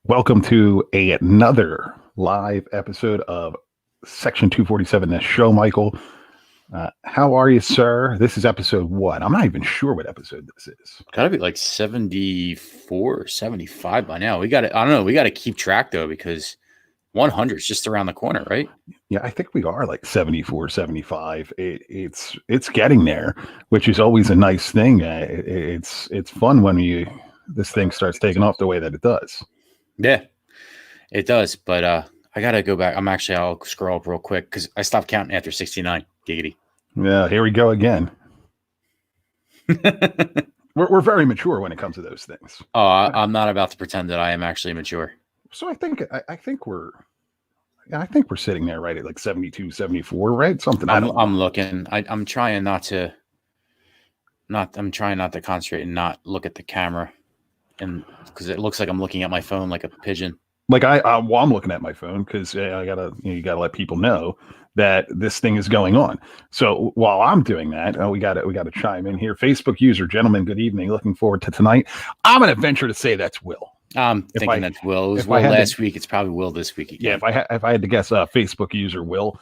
Welcome to another live episode of Section 247, the show, Michael. How are you, sir? This is episode what? I'm not even sure what episode this is. Gotta be like 74 or 75 by now. I don't know. We got to keep track, though, because 100 is just around the corner, right? Yeah, I think we are like 74, 75. It's getting there, which is always a nice thing. It's fun when this thing starts taking off the way that it does. Yeah, it does. But I got to go back. I'll scroll up real quick because I stopped counting after 69. Giggity. Yeah, here we go again. We're very mature when it comes to those things. Oh, I'm not about to pretend that I am actually mature. So I think we're sitting there right at like 72, 74, right? Something. I'm looking. I'm trying not to concentrate and not look at the camera, and because it looks like I'm looking at my phone like a pigeon. Like I'm looking at my phone because I gotta you gotta let people know that this thing is going on. So while I'm doing that, we gotta chime in here. Facebook user, gentlemen, good evening. Looking forward to tonight. I'm gonna venture to say that's Will. I'm thinking that's Will. It was Will last week. It's probably Will this week again. Yeah, if I had to guess, Facebook user Will.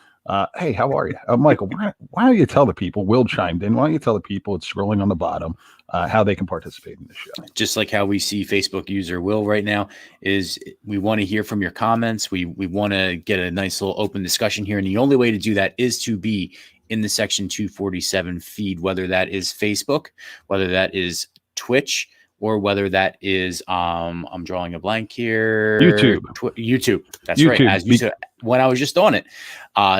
Hey, how are you, Michael? Why don't you tell the people? Will chimed in. Why don't you tell the people? It's scrolling on the bottom. How they can participate in the show. Just like how we see Facebook user Will right now, is we want to hear from your comments. We want to get a nice little open discussion here. And the only way to do that is to be in the Section 247 feed, whether that is Facebook, whether that is Twitch, or whether that is, I'm drawing a blank here. YouTube. That's right. As you said, when I was just on it.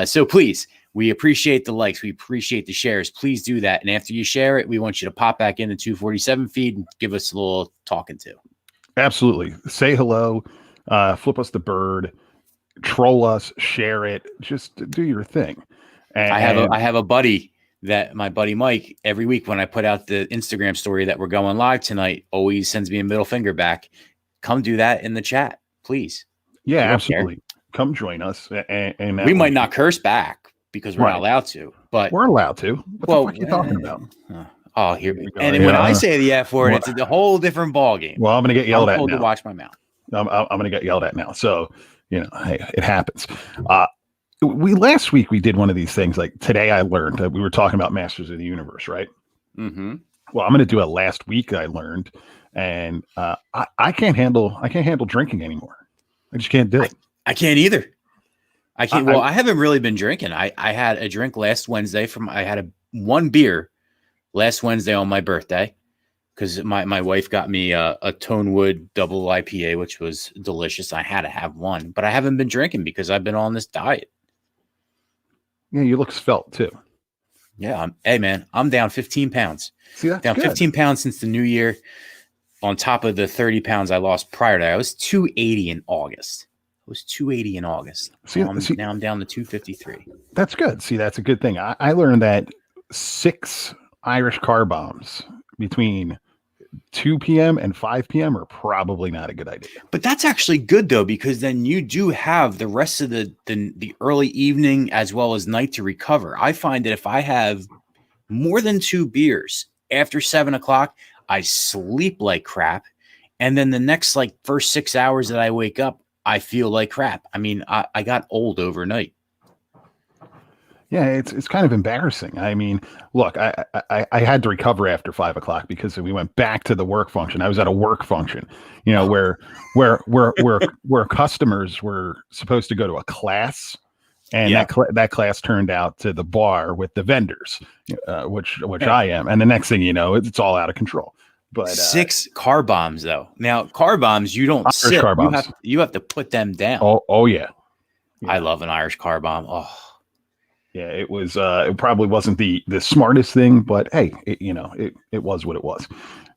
So please, we appreciate the likes. We appreciate the shares. Please do that. And after you share it, we want you to pop back in the 247 feed and give us a little talking to. Absolutely. Say hello, flip us the bird, troll us, share it. Just do your thing. And I have a buddy that my buddy Mike, every week when I put out the Instagram story that we're going live tonight, always sends me a middle finger back. Come do that in the chat, please. Yeah, absolutely. Come join us. And we might not curse back because we're not allowed to, but we're allowed to. What the fuck are you talking about? Oh, here we go. And when I say the F word, it's a whole different ball game. Well, I'm going to get yelled at now. To watch my mouth. I'm going to get yelled at now. So, hey, it happens. Last week we did one of these things. Like today, I learned that we were talking about Masters of the Universe, right? Mm-hmm. Well, I'm going to do a last week I learned, and I can't handle drinking anymore. I just can't do it. I can't either. I can't. Well, I haven't really been drinking. I had a drink last Wednesday I had one beer last Wednesday on my birthday because my wife got me a Tonewood double IPA, which was delicious. I had to have one, but I haven't been drinking because I've been on this diet. Yeah, you look svelte too. Yeah. Hey man, I'm down 15 pounds. See, that's down good. 15 pounds since the new year on top of the 30 pounds I lost prior to that. I was 280 in August. See, now I'm down to 253. That's good. See, that's a good thing. I learned that 6 Irish car bombs between 2 p.m. and 5 p.m. are probably not a good idea. But that's actually good though, because then you do have the rest of the early evening as well as night to recover. I find that if I have more than 2 beers after 7 o'clock, I sleep like crap. And then the next first 6 hours that I wake up, I feel like crap. I mean, I got old overnight. Yeah, it's kind of embarrassing. I mean, look, I had to recover after 5 o'clock because we went back to the work function. I was at a work function, where customers were supposed to go to a class, and that class turned out to the bar with the vendors, which I am. And the next thing you know, it's all out of control. But 6 car bombs though. Now car bombs, you don't sit. Car bombs. You have to put them down. Oh yeah. I love an Irish car bomb. Oh. Yeah, it was. It probably wasn't the smartest thing, but hey, it was what it was.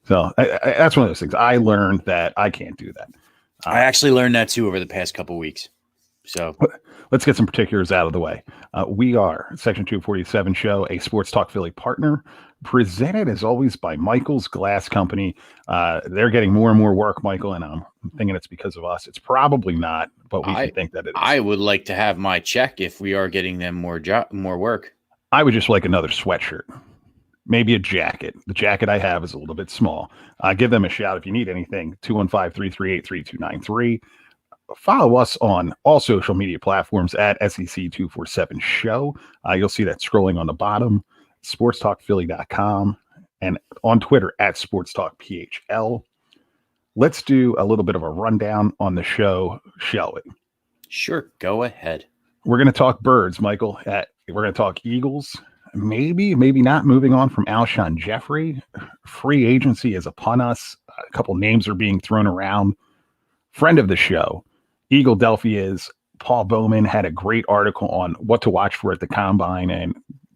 So that's one of those things. I learned that I can't do that. I actually learned that too over the past couple of weeks. So let's get some particulars out of the way. We are Section 247 Show, a Sports Talk Philly partner, presented as always by Michael's Glass Company. They're getting more and more work, Michael, and I'm thinking it's because of us. It's probably not, but we can think that it is. I would like to have my check if we are getting them more work. I would just like another sweatshirt. maybe a jacket. The jacket I have is a little bit small. Give them a shout if you need anything. 215-338-3293. Follow us on all social media platforms at SEC247 Show. You'll see that scrolling on the bottom, sportstalkphilly.com, and on Twitter at SportsTalkPHL. Let's do a little bit of a rundown on the show, shall we? Sure, go ahead. We're going to talk birds, Michael. We're going to talk Eagles. Maybe not moving on from Alshon Jeffrey. Free agency is upon us. A couple names are being thrown around. Friend of the show, Eagledelphia's Paul Bowman had a great article on what to watch for at the Combine and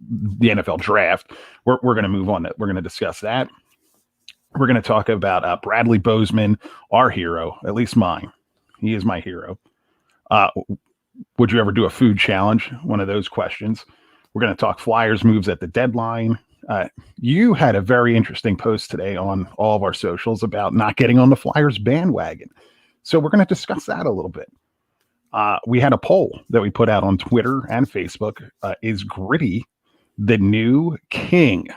the NFL Draft. We're going to move on. We're going to discuss that. We're going to talk about Bradley Bozeman, our hero, at least mine. He is my hero. Would you ever do a food challenge? One of those questions. We're going to talk Flyers moves at the deadline. You had a very interesting post today on all of our socials about not getting on the Flyers bandwagon. So we're going to discuss that a little bit. We had a poll that we put out on Twitter and Facebook. Is Gritty the new king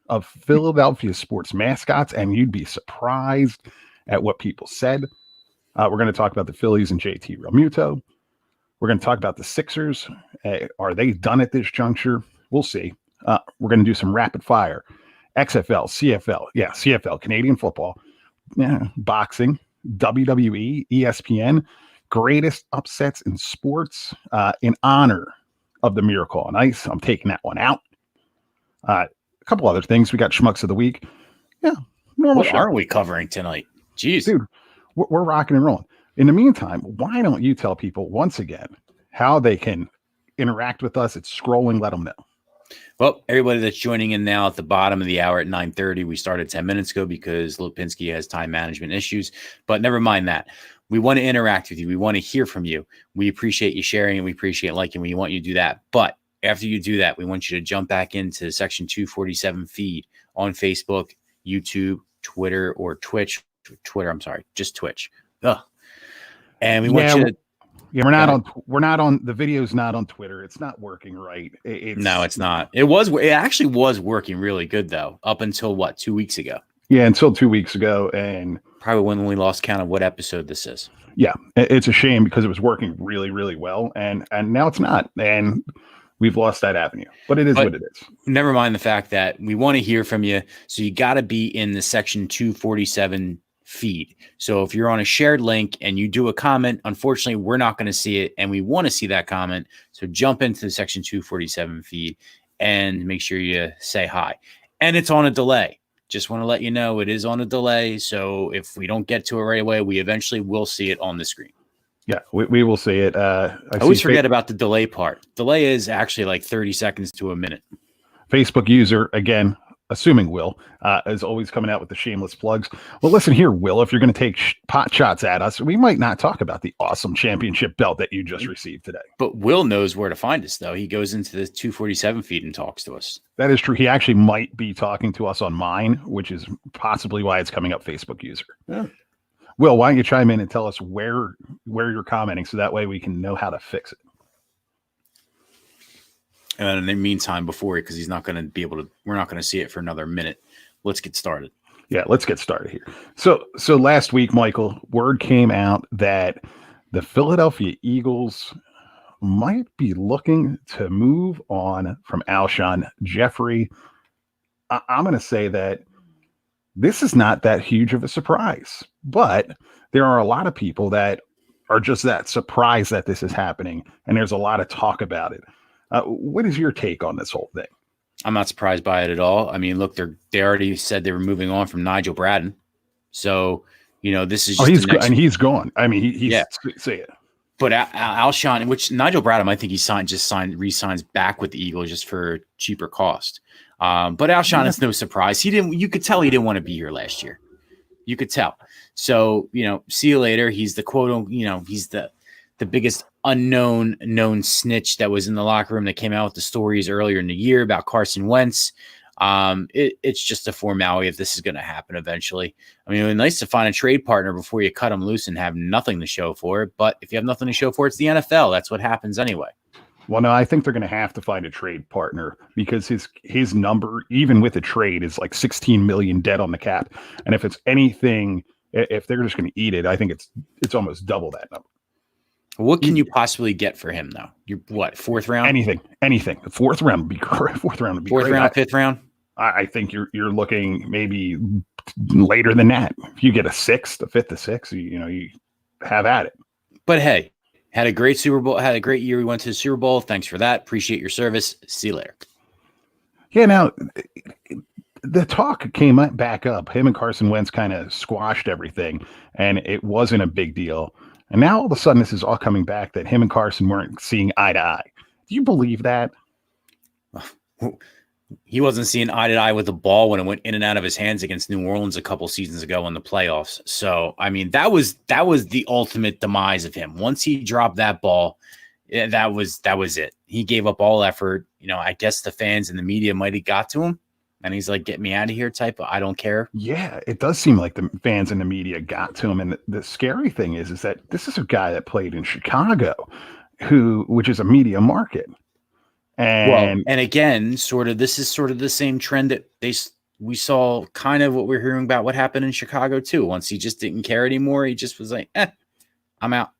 of Philadelphia sports mascots? And you'd be surprised at what people said. We're going to talk about the Phillies and JT Realmuto. We're going to talk about the Sixers. Are they done at this juncture? We'll see. We're going to do some rapid fire. XFL, CFL, CFL, Canadian football, boxing, WWE, ESPN, greatest upsets in sports in honor of the Miracle on Ice. I'm taking that one out. A couple other things. We got Schmucks of the week. Yeah, normal What show. aren't we covering tonight? Jeez. Dude, we're rocking and rolling. In the meantime, why don't you tell people once again how they can interact with us? It's scrolling. Let them know. Well, everybody that's joining in now at the bottom of the hour at 9:30, we started 10 minutes ago because Lipinski has time management issues, but never mind that. We want to interact with you. We want to hear from you. We appreciate you sharing and we appreciate liking. We want you to do that. But after you do that, we want you to jump back into the Section 247 feed on Facebook, YouTube, Twitter, or Twitch. Just Twitch. Ugh. And we want you to. Yeah, we're not on the video's not on Twitter. It's not working right. No, it's not. It actually was working really good though, up until 2 weeks ago. Yeah, until 2 weeks ago, and probably when we lost count of what episode this is. Yeah, it's a shame because it was working really, really well, and now it's not, and we've lost that avenue. But it is what it is. Never mind the fact that we want to hear from you, so you got to be in the Section 247 feed. So if you're on a shared link and you do a comment, unfortunately, we're not going to see it, and we want to see that comment. So jump into the Section 247 feed and make sure you say hi. And it's on a delay. Just want to let you know it is on a delay. So if we don't get to it right away, we eventually will see it on the screen. Yeah, we will see it. I always forget about the delay part. Delay is actually like 30 seconds to a minute. Facebook user, again, assuming Will, is always coming out with the shameless plugs. Well, listen here, Will, if you're going to take pot shots at us, we might not talk about the awesome championship belt that you just received today. But Will knows where to find us, though. He goes into the 247 feed and talks to us. That is true. He actually might be talking to us on mine, which is possibly why it's coming up Facebook user. Yeah. Will, why don't you chime in and tell us where you're commenting so that way we can know how to fix it. And in the meantime, because he's not going to be able to, we're not going to see it for another minute. Let's get started. Yeah, let's get started here. So last week, Michael, word came out that the Philadelphia Eagles might be looking to move on from Alshon Jeffrey. I'm going to say that this is not that huge of a surprise, but there are a lot of people that are just that surprised that this is happening, and there's a lot of talk about it. What is your take on this whole thing? I'm not surprised by it at all. I mean, look, they already said they were moving on from Nigel Bradden. So, this is just he's gone. I mean, he's say it. But Alshon, which Nigel Bradham, I think re-signs back with the Eagles just for cheaper cost. But Alshon, it's no surprise. You could tell he didn't want to be here last year. You could tell. So, see you later. He's the he's the biggest known snitch that was in the locker room that came out with the stories earlier in the year about Carson Wentz. It's just a formality if this is going to happen eventually. I mean, it would be nice to find a trade partner before you cut him loose and have nothing to show for it. But if you have nothing to show for it, it's the NFL. That's what happens anyway. Well, no, I think they're going to have to find a trade partner because his number, even with a trade, is like 16 million dead on the cap. And if it's anything, if they're just going to eat it, I think it's almost double that number. What can you possibly get for him though? You're what, fourth round? Anything. The fourth round would be great. Fourth round, fifth round. I think you're looking maybe later than that. If you get a sixth, a fifth, a sixth, you have at it. But hey, had a great Super Bowl, had a great year. We went to the Super Bowl. Thanks for that. Appreciate your service. See you later. Yeah, now the talk came back up. Him and Carson Wentz kind of squashed everything, and it wasn't a big deal. And now all of a sudden, this is all coming back that him and Carson weren't seeing eye to eye. Do you believe that? He wasn't seeing eye to eye with the ball when it went in and out of his hands against New Orleans a couple seasons ago in the playoffs. So, I mean, that was the ultimate demise of him. Once he dropped that ball, that was it. He gave up all effort. I guess the fans and the media might have got to him. And he's like, get me out of here type of, I don't care. Yeah, it does seem like the fans and the media got to him. And the scary thing is that this is a guy that played in Chicago, which is a media market. And again, this is sort of the same trend that we saw kind of what we're hearing about what happened in Chicago too. Once he just didn't care anymore, he just was like, I'm out.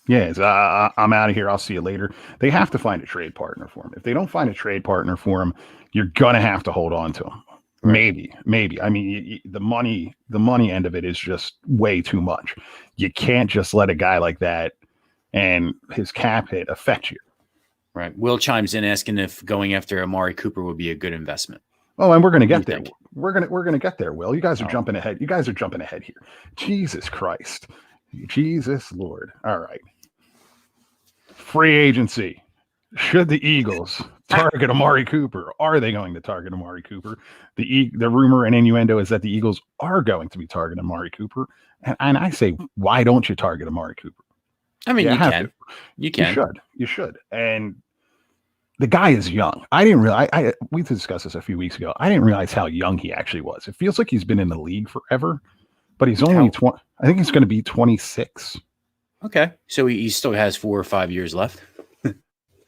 Yeah, I'm out of here. I'll see you later. They have to find a trade partner for him. If they don't find a trade partner for him, you're gonna have to hold on to him. Right. Maybe. I mean, the money end of it is just way too much. You can't just let a guy like that and his cap hit affect you. Right. Will chimes in asking if going after Amari Cooper would be a good investment. Oh, and we're gonna get there. We're gonna get there. Will, you guys are jumping ahead. You guys are jumping ahead here. Jesus Christ, Jesus Lord. All right. Free agency. Should the Eagles target Amari Cooper? Are they going to target Amari Cooper? The rumor and innuendo is that the Eagles are going to be targeting Amari Cooper. And I say, why don't you target Amari Cooper? I mean, you can. You can. You should. And the guy is young. I didn't realize. We discussed this a few weeks ago. I didn't realize how young he actually was. It feels like he's been in the league forever, but he's only 20. I think he's going to be 26. Okay, so he still has 4 or 5 years left.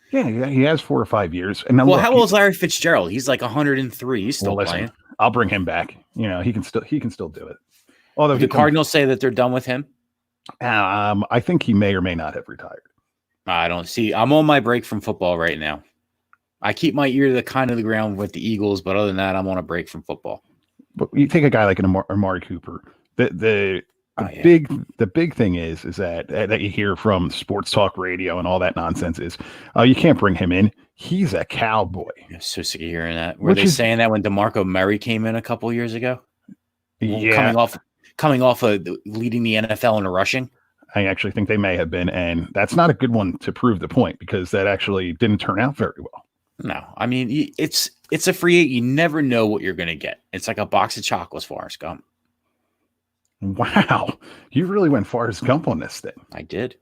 Yeah, he has 4 or 5 years. And now how old is Larry Fitzgerald? He's like 103. He's still playing. I'll bring him back. He can still do it. Although the Cardinals say that they're done with him. I think he may or may not have retired. I don't see. I'm on my break from football right now. I keep my ear to the ground with the Eagles, but other than that, I'm on a break from football. But you take a guy like an Amari Cooper. The big thing is that you hear from sports talk radio and all that nonsense is you can't bring him in. He's a cowboy. I'm so sick of hearing that. Were they saying that when DeMarco Murray came in a couple years ago? Yeah, coming off of leading the NFL in rushing. I actually think they may have been, and that's not a good one to prove the point because that actually didn't turn out very well. No, I mean it's a free agent. You never know what you're going to get. It's like a box of chocolates, Forrest Gump. Wow, you really went Forrest Gump on this thing. I did.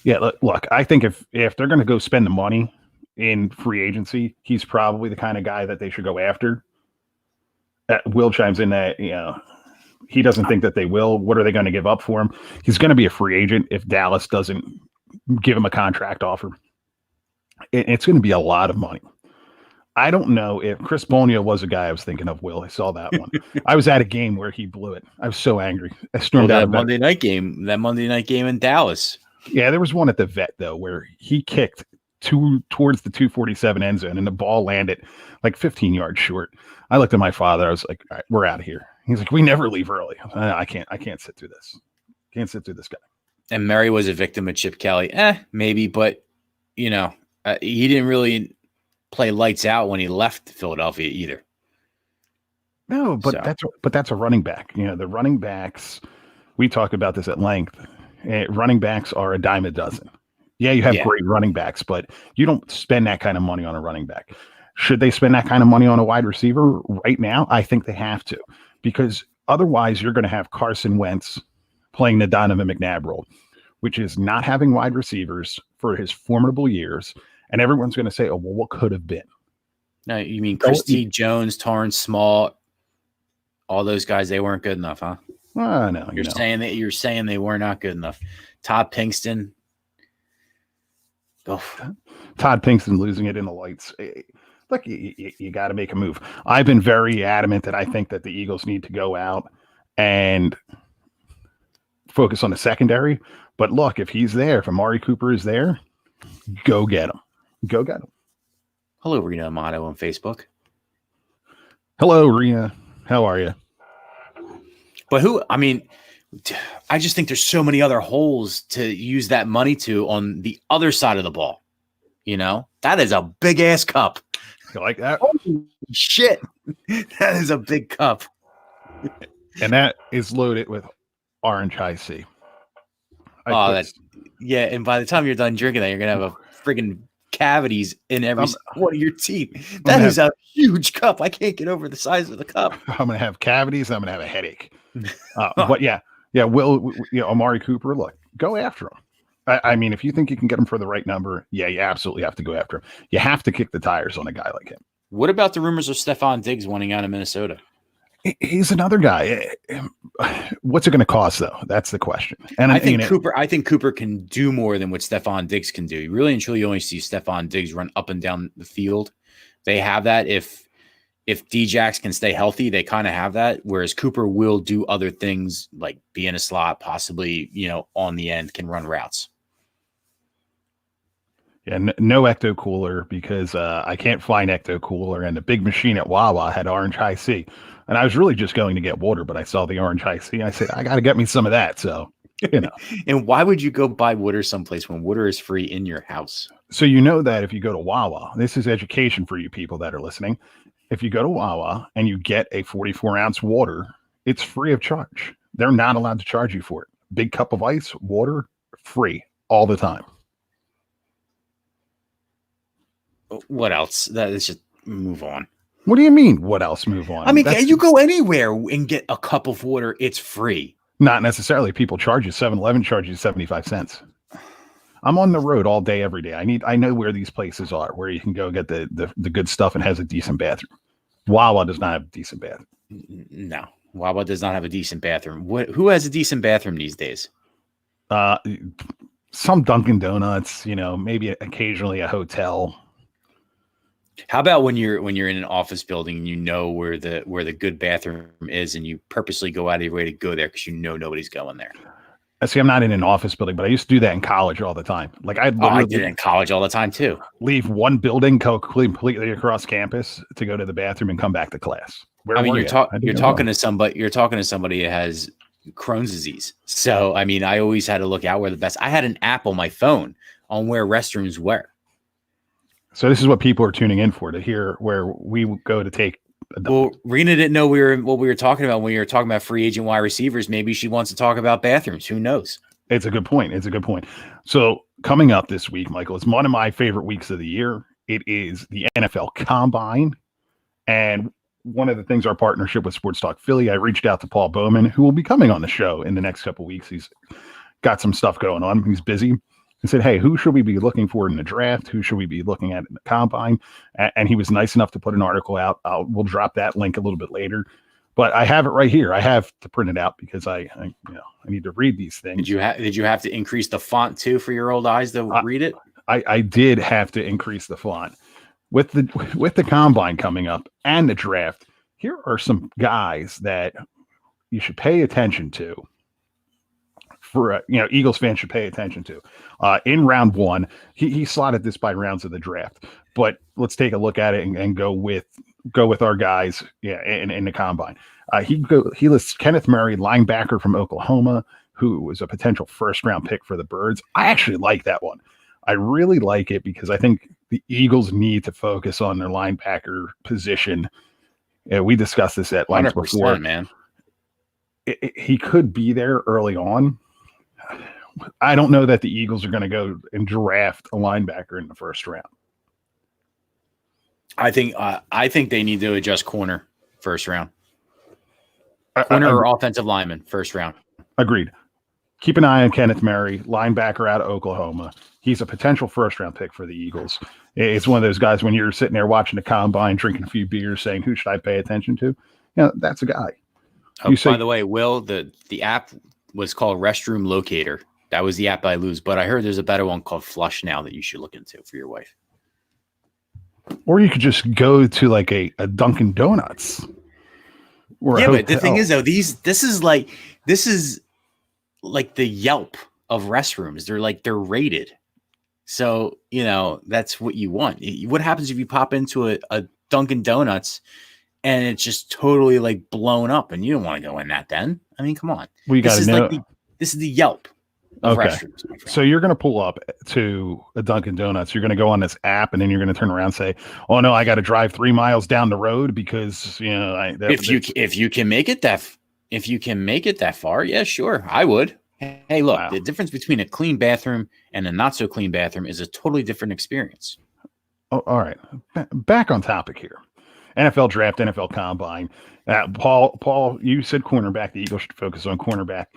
Yeah, look, I think if they're going to go spend the money in free agency, he's probably the kind of guy that they should go after. Will chimes in that he doesn't think that they will. What are they going to give up for him? He's going to be a free agent if Dallas doesn't give him a contract offer. It's going to be a lot of money. I don't know if Chris Bonio was a guy I was thinking of, Will. I saw that one. I was at a game where he blew it. I was so angry. I stormed out that Monday night game in Dallas. Yeah, there was one at the Vet, though, where he kicked towards the 247 end zone, and the ball landed like 15 yards short. I looked at my father. I was like, all right, we're out of here. He's like, we never leave early. I can't sit through this. Can't sit through this guy. And Murray was a victim of Chip Kelly. Maybe, but, he didn't really play lights out when he left Philadelphia either. No, but that's a running back. The running backs, we talk about this at length. Running backs are a dime a dozen. Yeah, you have great running backs, but you don't spend that kind of money on a running back. Should they spend that kind of money on a wide receiver right now? I think they have to, because otherwise you're going to have Carson Wentz playing the Donovan McNabb role, which is not having wide receivers for his formidable years. And everyone's going to say, oh, well, what could have been? No, you mean Christy Jones, Torrance Small, all those guys, they weren't good enough, huh? No. You're saying they were not good enough. Todd Pinkston. Oh, Todd Pinkston losing it in the lights. Look, you got to make a move. I've been very adamant that I think that the Eagles need to go out and focus on the secondary. But look, if he's there, if Amari Cooper is there, go get him. Go get him. hello, Reno Amato on Facebook. Hello, Rena. How are you? But I just think there's so many other holes to use that money to on the other side of the ball. That is a big ass cup. You like that? Holy shit. That is a big cup. And that is loaded with orange high C. And by the time you're done drinking that, you're going to have a friggin' cavities in every one of your teeth. That is a huge cup. I can't get over the size of the cup. I'm going to have cavities. I'm going to have a headache. But yeah, Amari Cooper, look, go after him. I mean, if you think you can get him for the right number, yeah, you absolutely have to go after him. You have to kick the tires on a guy like him. What about the rumors of Stephon Diggs wanting out of Minnesota? He's another guy. What's it going to cost, though? That's the question. And I think Cooper can do more than what Stephon Diggs can do. You really and truly only see Stephon Diggs run up and down the field. They have that. If D-Jax can stay healthy, they kind of have that. Whereas Cooper will do other things like be in a slot, possibly, on the end, can run routes. Yeah, no Ecto Cooler because I can't find Ecto Cooler, and the big machine at Wawa had orange high C. And I was really just going to get water, but I saw the orange high C. I said, I got to get me some of that. So, And why would you go buy water someplace when water is free in your house? So you know that if you go to Wawa, this is education for you people that are listening. If you go to Wawa and you get a 44-ounce water, it's free of charge. They're not allowed to charge you for it. Big cup of ice, water, free all the time. What else? Let's just move on. What do you mean? What else? Move on. I mean, you go anywhere and get a cup of water, it's free. Not necessarily. People charge you. 7-Eleven charges you 75 cents. I'm on the road all day, every day. I know where these places are, where you can go get the good stuff and has a decent bathroom. Wawa does not have a decent bathroom. No, Wawa does not have a decent bathroom. Who has a decent bathroom these days? Some Dunkin' Donuts, maybe occasionally a hotel. How about when you're in an office building and you know where the good bathroom is and you purposely go out of your way to go there because nobody's going there? See, I'm not in an office building, but I used to do that in college all the time. Like I did it in college all the time too. Leave one building, go completely across campus to go to the bathroom and come back to class. You're talking to somebody that has Crohn's disease. So, I always had to look out where the best. I had an app on my phone on where restrooms were. So this is what people are tuning in for, to hear where we go to take. Well, Rena didn't know what we were talking about when we were talking about free agent wide receivers. Maybe she wants to talk about bathrooms. Who knows? It's a good point. So coming up this week, Michael, it's one of my favorite weeks of the year. It is the NFL Combine. And one of the things, our partnership with Sports Talk Philly, I reached out to Paul Bowman, who will be coming on the show in the next couple of weeks. He's got some stuff going on. He's busy. I said, hey, who should we be looking for in the draft? Who should we be looking at in the combine? And he was nice enough to put an article out. We'll drop that link a little bit later. But I have it right here. I have to print it out because I need to read these things. Did you have to increase the font too for your old eyes to read it? I did have to increase the font. With the combine coming up and the draft, here are some guys that you should pay attention to. For Eagles fans should pay attention to. In round one, he slotted this by rounds of the draft, but let's take a look at it and go with our guys. In the combine, he lists Kenneth Murray, linebacker from Oklahoma, who was a potential first round pick for the Birds. I actually like that one. I really like it because I think the Eagles need to focus on their linebacker position. We discussed this at length before, man. He could be there early on. I don't know that the Eagles are going to go and draft a linebacker in the first round. I think they need to adjust corner first round. Corner or offensive lineman first round. Agreed. Keep an eye on Kenneth Murray, linebacker out of Oklahoma. He's a potential first-round pick for the Eagles. It's one of those guys when you're sitting there watching the combine, drinking a few beers, saying, who should I pay attention to? That's a guy. By the way, Will, the app was called Restroom Locator. That was the app I lose, but I heard there's a better one called Flush now that you should look into for your wife. Or you could just go to like a Dunkin' Donuts. Yeah, but the thing is though, this is like the Yelp of restrooms. They're rated. So, that's what you want. What happens if you pop into a Dunkin' Donuts and it's just totally like blown up and you don't want to go in that then? I mean, come on. We got to know. This is the Yelp of restrooms. So you're going to pull up to a Dunkin' Donuts. You're going to go on this app and then you're going to turn around and say, oh no, I got to drive 3 miles down the road because, if you can make it that far, yeah, sure. I would. Hey, look, The difference between a clean bathroom and a not so clean bathroom is a totally different experience. Oh, all right. Back on topic here. NFL draft, NFL combine. Paul, you said cornerback. The Eagles should focus on cornerback.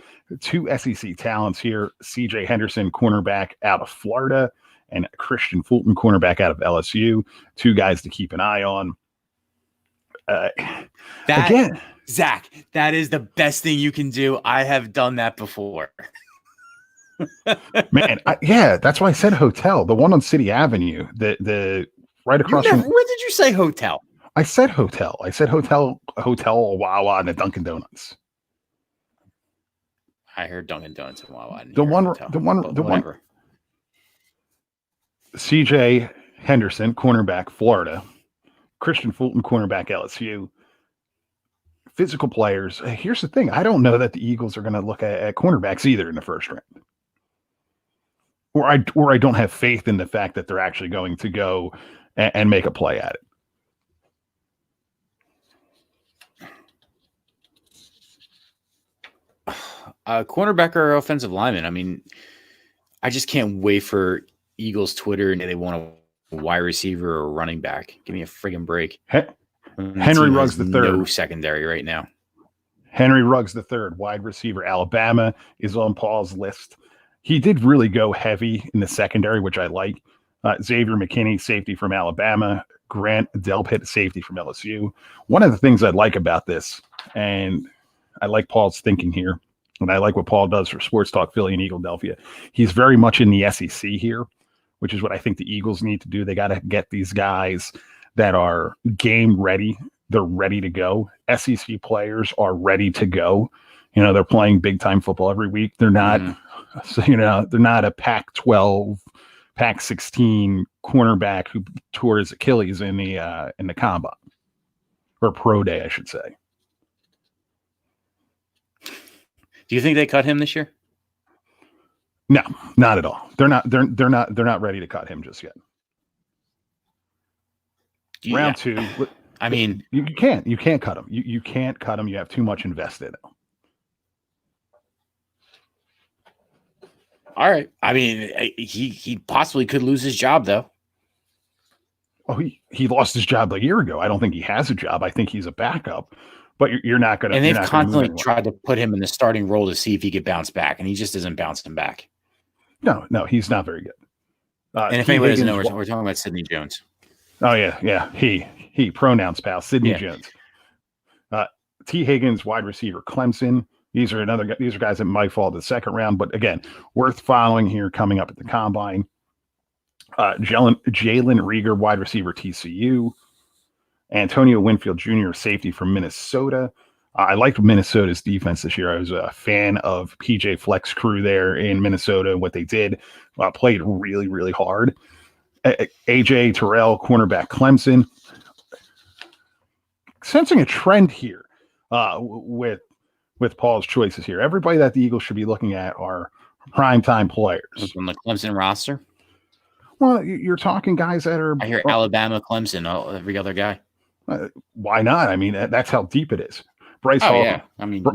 2 SEC talents here. CJ Henderson, cornerback out of Florida, and Christian Fulton, cornerback out of LSU. 2 guys to keep an eye on. Again, Zach, that is the best thing you can do. I have done that before. Man, that's why I said hotel. The one on City Avenue, the right across from. Where did you say hotel? I said hotel. I said hotel, Wawa, and a Dunkin' Donuts. I heard Dunkin' Donuts and Wawa. The one. CJ Henderson, cornerback, Florida. Christian Fulton, cornerback, LSU. Physical players. Here's the thing. I don't know that the Eagles are going to look at cornerbacks either in the first round. Or I don't have faith in the fact that they're actually going to go and make a play at it. Cornerback or offensive lineman. I mean, I just can't wait for Eagles Twitter and they want a wide receiver or running back. Give me a friggin' break. Henry Ruggs III. No secondary right now. Henry Ruggs III, wide receiver, Alabama, is on Paul's list. He did really go heavy in the secondary, which I like. Xavier McKinney, safety from Alabama. Grant Delpit, safety from LSU. One of the things I like about this, and I like Paul's thinking here, and I like what Paul does for Sports Talk Philly and Eagledelphia. He's very much in the SEC here, which is what I think the Eagles need to do. They got to get these guys that are game ready. They're ready to go. SEC players are ready to go. They're playing big time football every week. They're not, they're not a Pac-12, Pac-16 cornerback who tore his Achilles in the combine or pro day, I should say. Do you think they cut him this year? No, not at all. They're not ready to cut him just yet. Round 2. I mean, you can't cut him. You can't cut him. You have too much invested. All right. I mean, he possibly could lose his job though. Oh, he lost his job a year ago. I don't think he has a job. I think he's a backup. But you're not going to. And they've constantly tried to put him in the starting role to see if he could bounce back, and he just isn't bouncing back. No, he's not very good. And if anybody doesn't know, we're talking about Sidney Jones. Oh yeah. He pronouns pal Sidney Jones. T. Higgins, wide receiver, Clemson. These are guys that might fall to the second round, but again, worth following here coming up at the combine. Jalen Reagor, wide receiver, TCU. Antonio Winfield Jr., safety from Minnesota. I liked Minnesota's defense this year. I was a fan of PJ Fleck's crew there in Minnesota and what they did. Played really, really hard. AJ Terrell, cornerback, Clemson. Sensing a trend here with Paul's choices here. Everybody that the Eagles should be looking at are primetime players. From the Clemson roster? Well, you're talking guys that are... I hear Alabama, Clemson, every other guy. Why not? I mean, that's how deep it is. Bryce Hall. Yeah. I mean,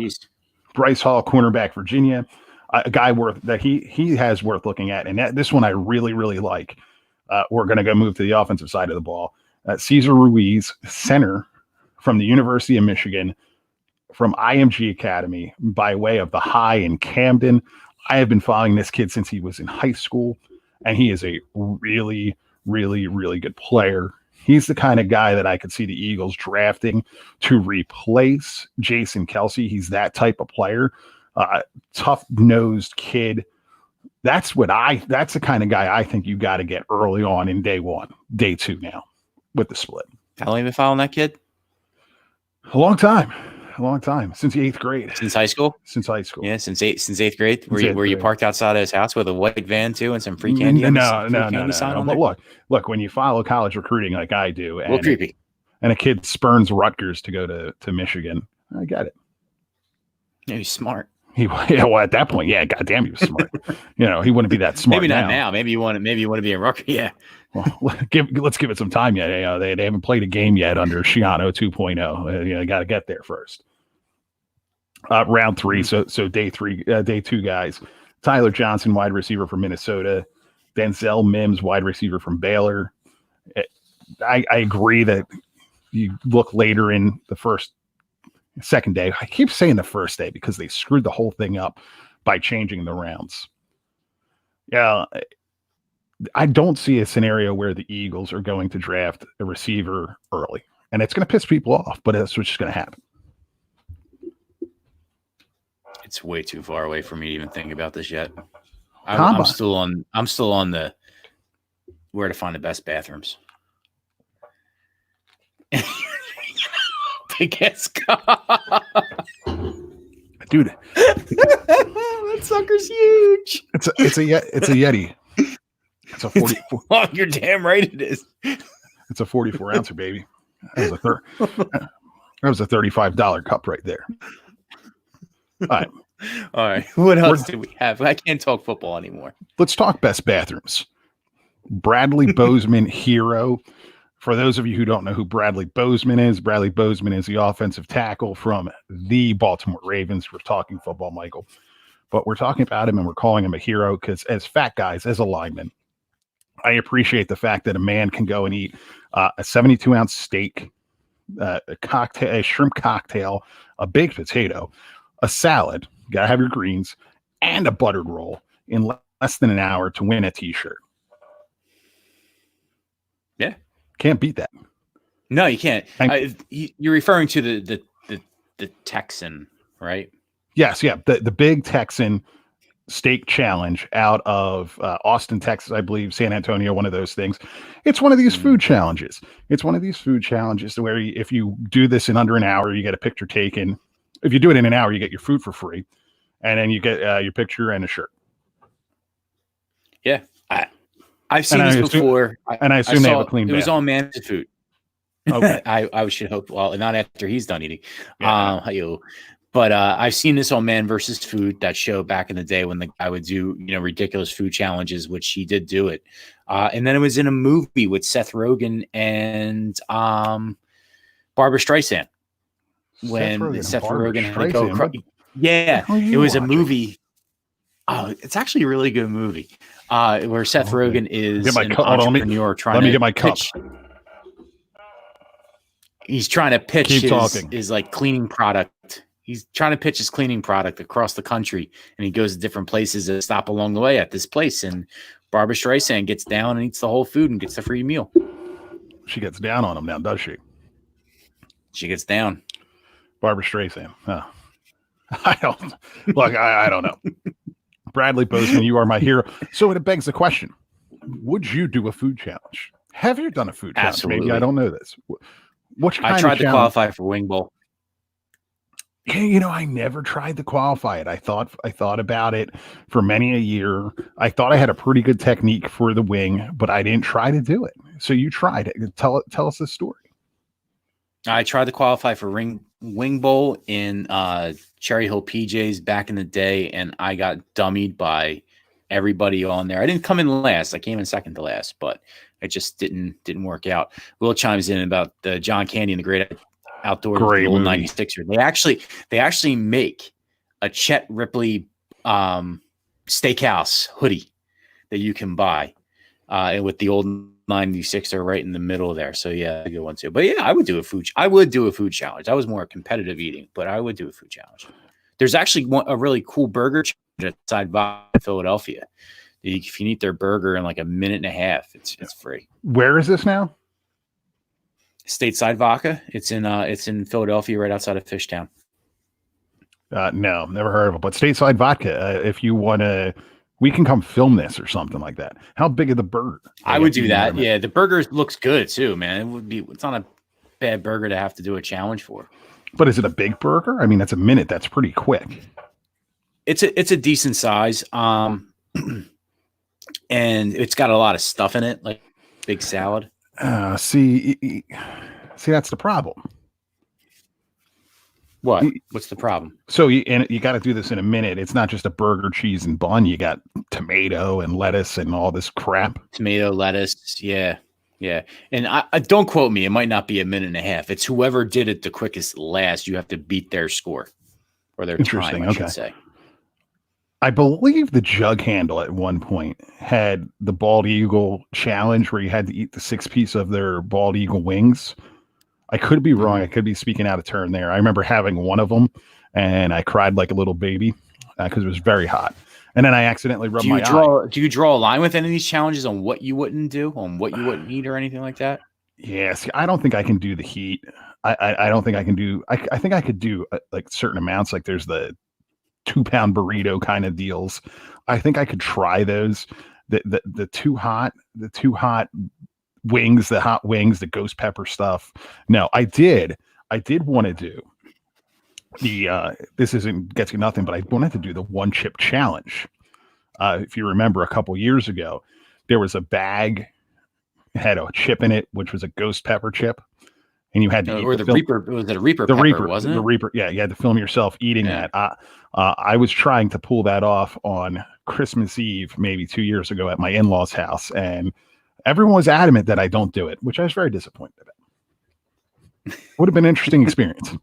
Bryce Hall, cornerback, Virginia, a guy he has worth looking at. And this one I really, really like. We're going to go move to the offensive side of the ball. Cesar Ruiz, center from the University of Michigan, from IMG Academy by way of the High in Camden. I have been following this kid since he was in high school, and he is a really, really, really good player. He's the kind of guy that I could see the Eagles drafting to replace Jason Kelce. He's that type of player. Tough-nosed kid, That's the kind of guy I think you got to get early on in day 1, day 2 now with the split. How long have you been following that kid? A long time since the 8th grade. Since high school? Yeah, since eighth grade. Were you parked outside of his house with a white van too and some free candy? No. But look, when you follow college recruiting like I do, and creepy, and a kid spurns Rutgers to go to Michigan, I get it. Yeah, he's smart. Well, at that point, yeah, goddamn, he was smart. He wouldn't be that smart. Maybe not now. Maybe you want to be a Rutgers. Yeah. Well, let's give it some time yet. They haven't played a game yet under Shiano 2.0. Got to get there first. Round 3, so day 2 guys. Tyler Johnson, wide receiver from Minnesota. Denzel Mims, wide receiver from Baylor. I agree that you look later in the second day. I keep saying the first day because they screwed the whole thing up by changing the rounds. Yeah, I don't see a scenario where the Eagles are going to draft a receiver early, and it's going to piss people off, but that's what's going to happen. It's way too far away for me to even think about this yet. I'm still on the where to find the best bathrooms. Big ass dude. That sucker's huge. It's a Yeti. It's a 44. Oh, you're damn right it is. It's a 44 ouncer, baby. That was a $35 cup right there. All right. What else do we have? I can't talk football anymore. Let's talk best bathrooms. Bradley Bozeman hero. For those of you who don't know who Bradley Bozeman is the offensive tackle from the Baltimore Ravens. We're talking football, Michael. But we're talking about him and we're calling him a hero because as fat guys, as a lineman, I appreciate the fact that a man can go and eat a 72-ounce steak, a shrimp cocktail, a baked potato, a salad, you got to have your greens, and a buttered roll in less than an hour to win a T-shirt. Yeah. Can't beat that. No, you can't. You're referring to the Texan, right? Yes, yeah. The big Texan steak challenge out of Austin, Texas, I believe, San Antonio, one of those things. It's one of these food challenges. It's one of these food challenges where if you do this in under an hour, you get a picture taken. If you do it in an hour, you get your food for free. And then you get your picture and a shirt. Yeah. I've seen this before. I assume they have a clean bath. It was on Man Food. Okay. I should hope. Well, not after he's done eating. Yeah. But I've seen this on Man versus Food, that show back in the day when the guy would do ridiculous food challenges, which he did do it. And then it was in a movie with Seth Rogen and Barbara Streisand. When Seth Rogen had to go. Yeah, it was a movie. Oh, it's actually a really good movie. Where Seth Rogen is an entrepreneur trying to get my cup. He's trying to pitch his like cleaning product. He's trying to pitch his cleaning product across the country, and he goes to different places and stop along the way at this place. And Barbara Streisand gets down and eats the whole food and gets a free meal. She gets down on him now, does she? She gets down. Barbara Streisand. Oh. I don't know. Bradley Bozeman, you are my hero. So it begs the question: would you do a food challenge? Have you done a food challenge? Absolutely. Maybe I don't know this. I tried to qualify for Wing Bowl. Yeah, I never tried to qualify it. I thought about it for many a year. I thought I had a pretty good technique for the wing, but I didn't try to do it. So you tried it. Tell us the story. I tried to qualify for Wing Bowl in Cherry Hill PJs back in the day, and I got dummied by everybody on there. I didn't come in last. I came in second to last, but it just didn't work out. Will chimes in about the John Candy and the Great Outdoors, the old 96er. They actually make a Chet Ripley steakhouse hoodie that you can buy with the old 96er right in the middle there. So yeah, a good one too. But yeah, I would do a food challenge. I was more competitive eating, but I would do a food challenge. There's actually a really cool burger challenge outside in Philadelphia. If you eat their burger in like a minute and a half, it's free. Where is this now? Stateside Vodka. It's in Philadelphia, right outside of Fishtown. No, never heard of it. But Stateside Vodka. If you want to We can come film this or something like that. How big is the burger? I would do that. Yeah, the burger looks good too, man. It's not a bad burger to have to do a challenge for. But is it a big burger? I mean, that's a minute. That's pretty quick. It's a decent size. And it's got a lot of stuff in it, like big salad. See, that's the problem. What? What's the problem? So you got to do this in a minute. It's not just a burger, cheese, and bun. You got tomato and lettuce and all this crap. Tomato, lettuce, yeah. And I don't quote me. It might not be a minute and a half. It's whoever did it the quickest last. You have to beat their score or their time, I should say. I believe the jug handle at one point had the bald eagle challenge where you had to eat the 6-piece of their bald eagle wings. I could be wrong. I could be speaking out of turn there. I remember having one of them and I cried like a little baby because it was very hot. And then I accidentally rubbed my eye. Do you draw a line with any of these challenges on what you wouldn't do, on what you wouldn't eat or anything like that? Yeah, see, I don't think I can do the heat. I don't think I can do. I think I could do like certain amounts. Like there's the 2-pound burrito kind of deals. I think I could try those. The too hot wings, the hot wings, the ghost pepper stuff. No, I did want to do the this isn't gets you nothing, but I wanted to do the 1-chip challenge. If you remember a couple years ago, there was a bag, had a chip in it, which was a ghost pepper chip. And you had to eat the Reaper. Was it a Reaper pepper, wasn't it? The Reaper, yeah. You had to film yourself eating that. I was trying to pull that off on Christmas Eve, maybe 2 years ago at my in-laws' house. And everyone was adamant that I don't do it, which I was very disappointed about. Would have been an interesting experience.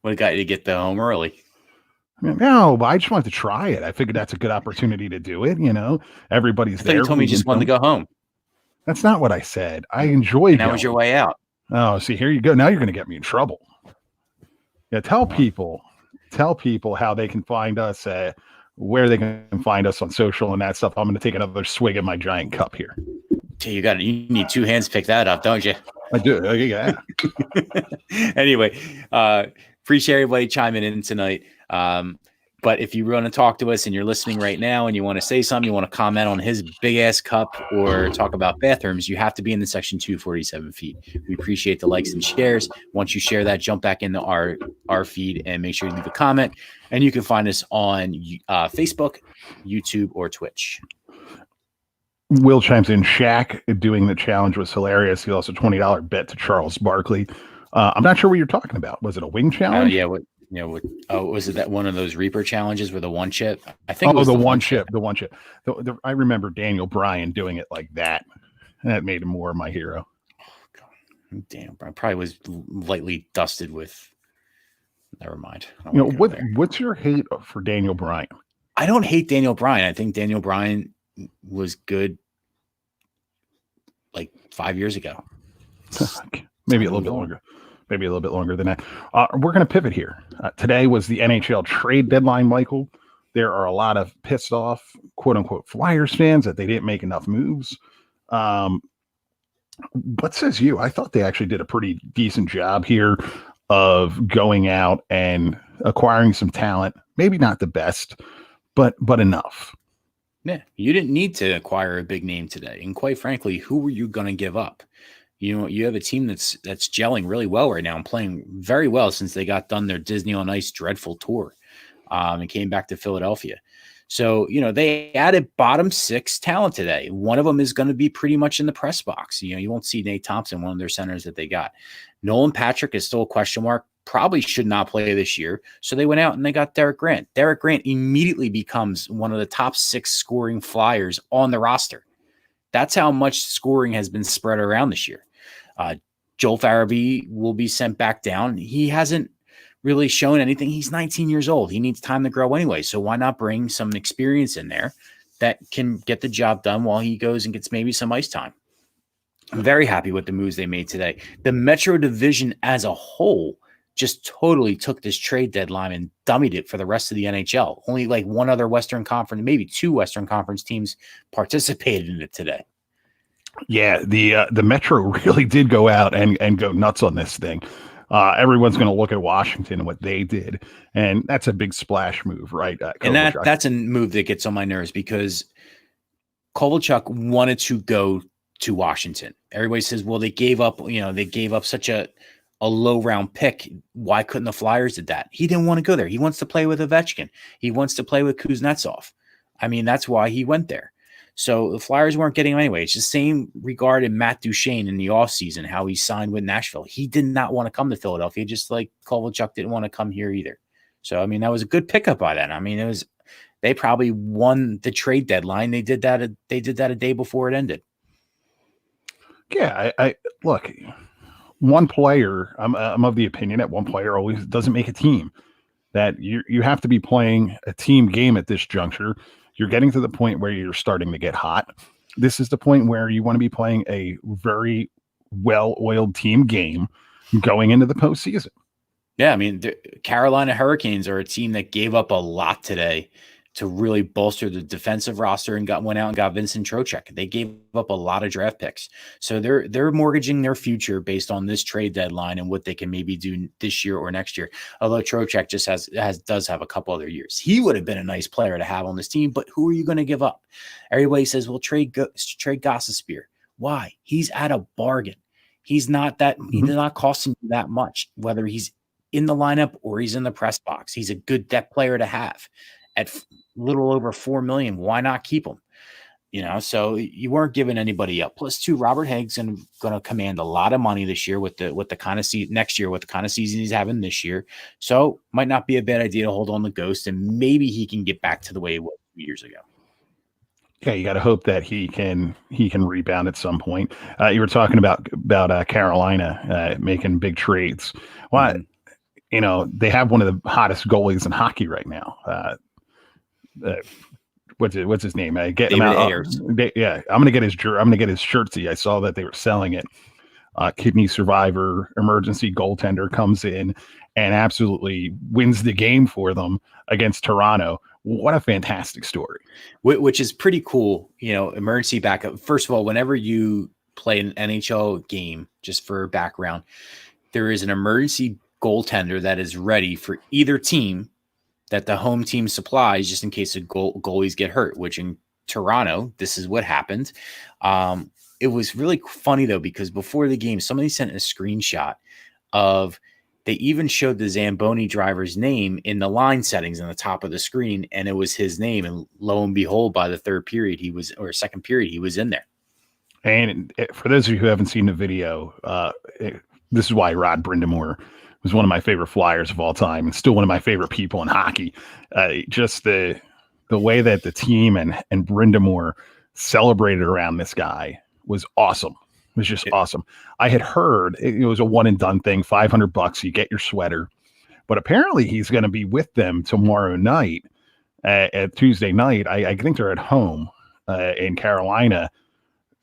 What got you to get home early? I mean, no, but I just wanted to try it. I figured that's a good opportunity to do it. Everybody's there. You told me you just wanted to go home. That's not what I said. I enjoyed it. That was your way out. Oh, see, here you go. Now you're going to get me in trouble. Yeah, tell people how they can find us, where they can find us on social and that stuff. I'm going to take another swig of my giant cup here. You need 2 hands to pick that up, don't you? I do. Yeah. Anyway, appreciate everybody chiming in tonight. But if you want to talk to us and you're listening right now and you want to say something, you want to comment on his big ass cup or talk about bathrooms, you have to be in the section 247 feed. We appreciate the likes and shares. Once you share that, jump back into our feed and make sure you leave a comment. And you can find us on Facebook, YouTube, or Twitch. Will chimes in. Shaq doing the challenge was hilarious. He also $20 bet to Charles Barkley. I'm not sure what you're talking about. Was it a wing challenge? Was it that one of those Reaper challenges with the 1-chip? I think. It was the one chip. I remember Daniel Bryan doing it like that. And that made him more of my hero. Oh, God. Daniel Bryan probably was lightly dusted with. Never mind. What's your hate for Daniel Bryan? I don't hate Daniel Bryan. I think Daniel Bryan was good like 5 years ago. Maybe a little bit longer. Maybe a little bit longer than that. We're going to pivot here. Today was the NHL trade deadline, Michael. There are a lot of pissed off, quote unquote, Flyers fans that they didn't make enough moves. What says you? I thought they actually did a pretty decent job here of going out and acquiring some talent. Maybe not the best, but enough. Yeah, you didn't need to acquire a big name today. And quite frankly, who were you going to give up? You have a team that's gelling really well right now and playing very well since they got done their Disney on Ice dreadful tour and came back to Philadelphia. So, they added bottom 6 talent today. One of them is going to be pretty much in the press box. You won't see Nate Thompson, one of their centers that they got. Nolan Patrick is still a question mark, probably should not play this year. So they went out and they got Derek Grant. Derek Grant immediately becomes one of the top 6 scoring Flyers on the roster. That's how much scoring has been spread around this year. Joel Farabee will be sent back down. He hasn't really shown anything. He's 19 years old. He needs time to grow anyway. So why not bring some experience in there that can get the job done while he goes and gets maybe some ice time? I'm very happy with the moves they made today. The Metro Division as a whole just totally took this trade deadline and dummied it for the rest of the NHL. Only like one other Western Conference, maybe 2 Western Conference teams participated in it today. Yeah, the Metro really did go out and go nuts on this thing. everyone's going to look at Washington and what they did, and that's a big splash move, right? And that's a move that gets on my nerves because Kovalchuk wanted to go to Washington. Everybody says, well, they gave up such a low round pick. Why couldn't the Flyers did that? He didn't want to go there. He wants to play with Ovechkin. He wants to play with Kuznetsov. I mean, that's why he went there. So the Flyers weren't getting him anyway. It's the same regard in Matt Duchene in the offseason, how he signed with Nashville. He did not want to come to Philadelphia, just like Kovalchuk didn't want to come here either. So, I mean, that was a good pickup by them. I mean, they probably won the trade deadline. They did that a day before it ended. Yeah, I look, one player, I'm of the opinion that one player always doesn't make a team. That you have to be playing a team game at this juncture. You're getting to the point where you're starting to get hot. This is the point where you want to be playing a very well-oiled team game going into the postseason. Yeah, I mean, the Carolina Hurricanes are a team that gave up a lot today to really bolster the defensive roster and went out and got Vincent Trocheck. They gave up a lot of draft picks. So they're mortgaging their future based on this trade deadline and what they can maybe do this year or next year. Although Trocheck just does have a couple other years. He would have been a nice player to have on this team, but who are you going to give up? Everybody says, well, trade Gossespierre. Why? He's at a bargain. He's not that he's not costing you that much, whether he's in the lineup or he's in the press box. He's a good depth player to have. At little over $4 million, why not keep him? So you weren't giving anybody up. Plus, too, Robert Hagg's going to command a lot of money this year with the kind of next year with the kind of season he's having this year. So might not be a bad idea to hold on the ghost, and maybe he can get back to the way he was 2 years ago. Yeah, you got to hope that he can rebound at some point. You were talking about Carolina making big trades. Well, they have one of the hottest goalies in hockey right now. What's his name? Get him out. I'm gonna get his shirtsy. I saw that they were selling it. Kidney survivor, emergency goaltender comes in and absolutely wins the game for them against Toronto. What a fantastic story! Which is pretty cool. Emergency backup. First of all, whenever you play an NHL game, just for background, there is an emergency goaltender that is ready for either team that the home team supplies just in case the goalies get hurt, which in Toronto, this is what happened. It was really funny, though, because before the game, somebody sent a screenshot of they even showed the Zamboni driver's name in the line settings on the top of the screen, and it was his name. And lo and behold, by the second period, he was in there. And for those of you who haven't seen the video, this is why Rod Brindamore was one of my favorite Flyers of all time and still one of my favorite people in hockey. Just the way that the team and Brindamore celebrated around this guy was awesome. It was just awesome. I had heard it was a one and done thing, $500, you get your sweater. But apparently he's going to be with them tomorrow night at Tuesday night. I think they're at home in Carolina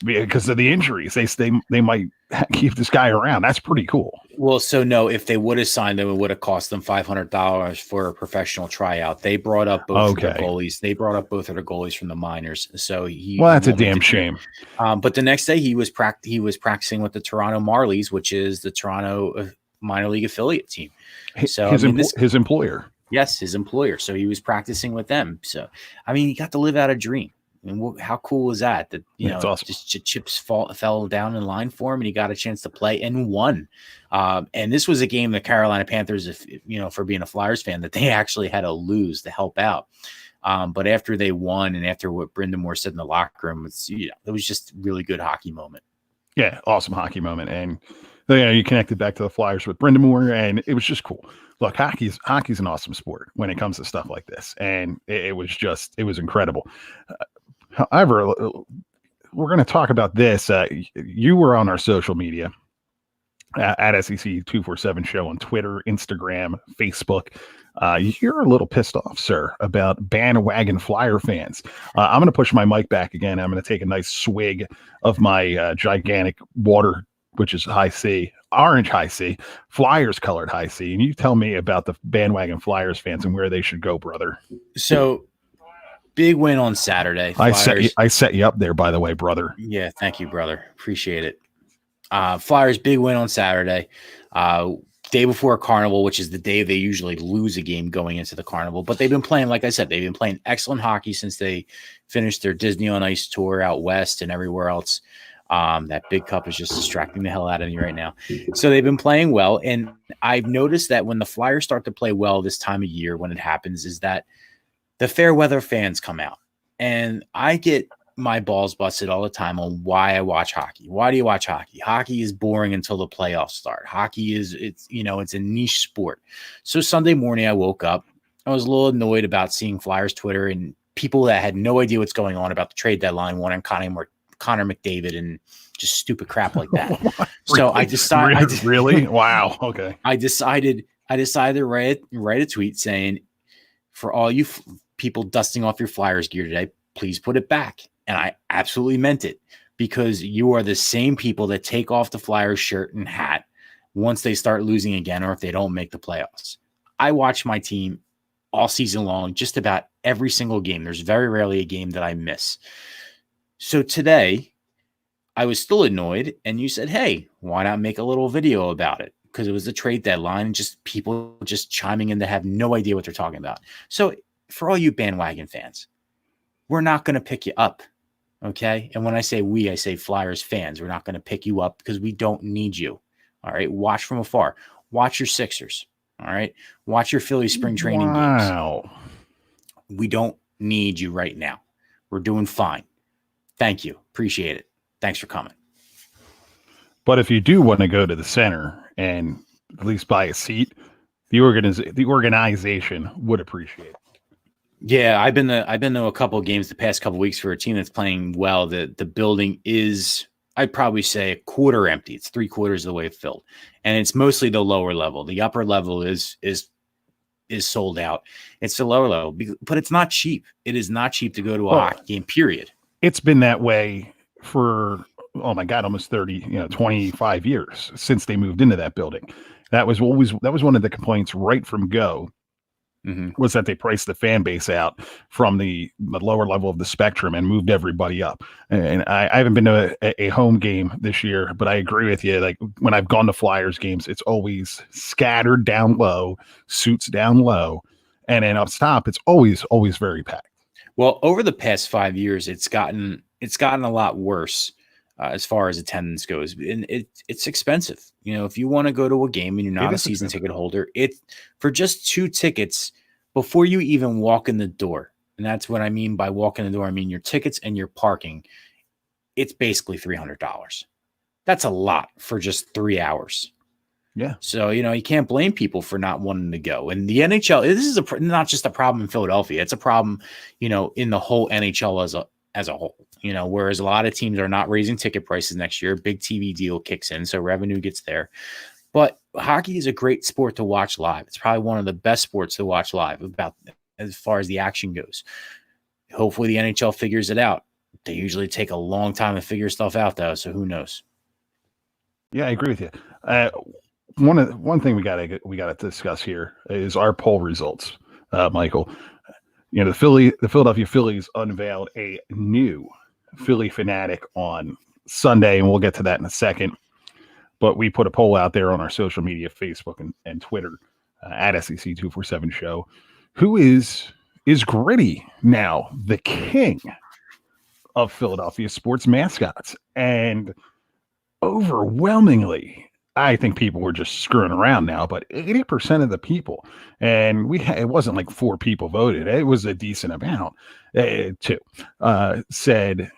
because of the injuries. They might keep this guy around. That's pretty cool. Well, so no, if they would have signed them, it would have cost them $500 for a professional tryout. They brought up both of their goalies. They brought up both of their goalies from the minors. So that's a damn shame. But the next day he was practicing with the Toronto Marlies, which is the Toronto minor league affiliate team. So his employer. Yes, his employer. So he was practicing with them. So he got to live out a dream. I mean, how cool was that? That awesome. Just chips fell down in line for him, and he got a chance to play and won. And this was a game the Carolina Panthers, for being a Flyers fan, that they actually had to lose to help out. But after they won, and after what Brindamore said in the locker room, it was just a really good hockey moment. Yeah, awesome hockey moment, and you connected back to the Flyers with Brindamore, and it was just cool. Look, hockey's an awesome sport when it comes to stuff like this, and it was incredible. However, we're going to talk about this. You were on our social media at SEC247 show on Twitter, Instagram, Facebook. You're a little pissed off, sir, about bandwagon Flyer fans. I'm going to push my mic back again. I'm going to take a nice swig of my gigantic water, which is High C, orange High C, Flyers colored High C. And you tell me about the bandwagon Flyers fans and where they should go, brother. So, big win on Saturday. Flyers. I set you up there, by the way, brother. Yeah, thank you, brother. Appreciate it. Flyers, big win on Saturday. day before Carnival, which is the day they usually lose a game going into the Carnival. But they've been playing, like I said, they've been playing excellent hockey since they finished their Disney on Ice tour out west and everywhere else. That big cup is just distracting the hell out of me right now. So they've been playing well. And I've noticed that when the Flyers start to play well this time of year, when it happens, is that the fair weather fans come out. And I get my balls busted all the time on why I watch hockey. Why do you watch hockey? Hockey is boring until the playoffs start. Hockey is, it's a niche sport. So Sunday morning I woke up. I was a little annoyed about seeing Flyers Twitter and people that had no idea what's going on about the trade deadline, wanting Connor McDavid and just stupid crap like that. So I decided, really? Wow. Okay. I decided to write a tweet saying, for all you people dusting off your Flyers gear today, please put it back. And I absolutely meant it, because you are the same people that take off the Flyers shirt and hat once they start losing again, or if they don't make the playoffs. I watch my team all season long, just about every single game. There's very rarely a game that I miss. So today I was still annoyed, and you said, hey, why not make a little video about it? Because it was the trade deadline and just people just chiming in that have no idea what they're talking about. So for all you bandwagon fans, we're not going to pick you up. Okay. And when I say we, I say Flyers fans. We're not going to pick you up because we don't need you. All right. Watch from afar. Watch your Sixers. All right. Watch your Philly spring training games. We don't need you right now. We're doing fine. Thank you. Appreciate it. Thanks for coming. But if you do want to go to the center and at least buy a seat, the organization would appreciate it. Yeah, I've been to a couple of games the past couple of weeks for a team that's playing well. The building is, I'd probably say, a quarter empty. It's 3/4 of the way filled, and it's mostly the lower level. The upper level is sold out. It's the lower level, but it's not cheap. It is not cheap to go to a hockey game. Period. It's been that way for, oh my God, almost 25 years since they moved into that building. That was one of the complaints right from go. Was that they priced the fan base out from the lower level of the spectrum and moved everybody up. And I haven't been to a home game this year, but I agree with you. Like when I've gone to Flyers games, it's always scattered down low, suits down low, and then up top, it's always very packed. Well, over the past 5 years, it's gotten a lot worse as far as attendance goes, and it's expensive. If you want to go to a game and you're not a season ticket holder, for just 2 tickets before you even walk in the door. And that's what I mean by walk in the door. I mean your tickets and your parking. It's basically $300. That's a lot for just 3 hours. Yeah. So, you can't blame people for not wanting to go. And the NHL, this is not just a problem in Philadelphia. It's a problem, in the whole NHL as a whole. Whereas a lot of teams are not raising ticket prices next year, big TV deal kicks in, so revenue gets there. But hockey is a great sport to watch live. It's probably one of the best sports to watch live as far as the action goes. Hopefully the NHL figures it out. They usually take a long time to figure stuff out, though, so who knows? Yeah, I agree with you. One thing we gotta discuss here is our poll results, Michael. The Philadelphia Phillies unveiled a new Phillie Phanatic on Sunday, and we'll get to that in a second. But we put a poll out there on our social media, Facebook and Twitter, at SEC247 Show. Who is Gritty now the king of Philadelphia sports mascots? And overwhelmingly, I think people were just screwing around now, but 80% of the people, and it wasn't like 4 people voted, it was a decent amount, too, said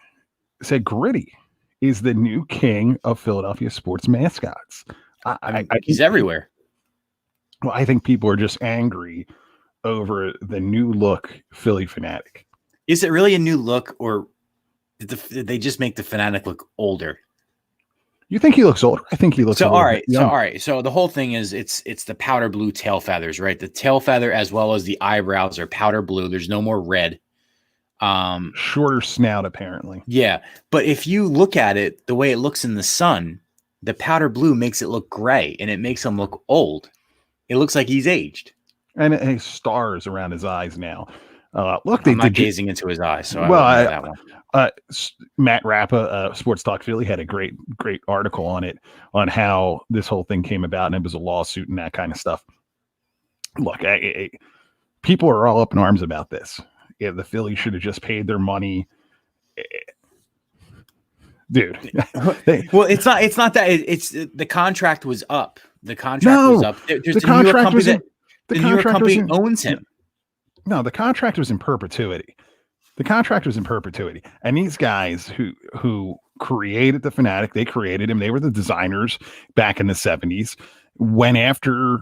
Gritty is the new king of Philadelphia sports mascots. He's everywhere. Well, I think people are just angry over the new look Phillie Phanatic. Is it really a new look, or did they just make the Phanatic look older? You think he looks older? I think he looks all right. So the whole thing is it's the powder blue tail feathers, right? The tail feather as well as the eyebrows are powder blue. There's no more red. Shorter snout, apparently. Yeah, but if you look at it the way it looks in the sun, the powder blue makes it look gray, and it makes him look old. It looks like he's aged. And it has stars around his eyes now. Look, I'm not gazing into his eyes, so I well, wouldn't know that one. Matt Rappa, Sports Talk Philly, had a great article on it, on how this whole thing came about, and it was a lawsuit and that kind of stuff. Look, people are all up in arms about this. Yeah, the Phillies should have just paid their money. Dude. Well, it's not that. It's the contract was up. The contract was up. There's the New York contract company was the New York company owns him. No, the contract was in perpetuity. The contract was in perpetuity. And these guys who created the Phanatic, they created him. They were the designers back in the 70s. Went after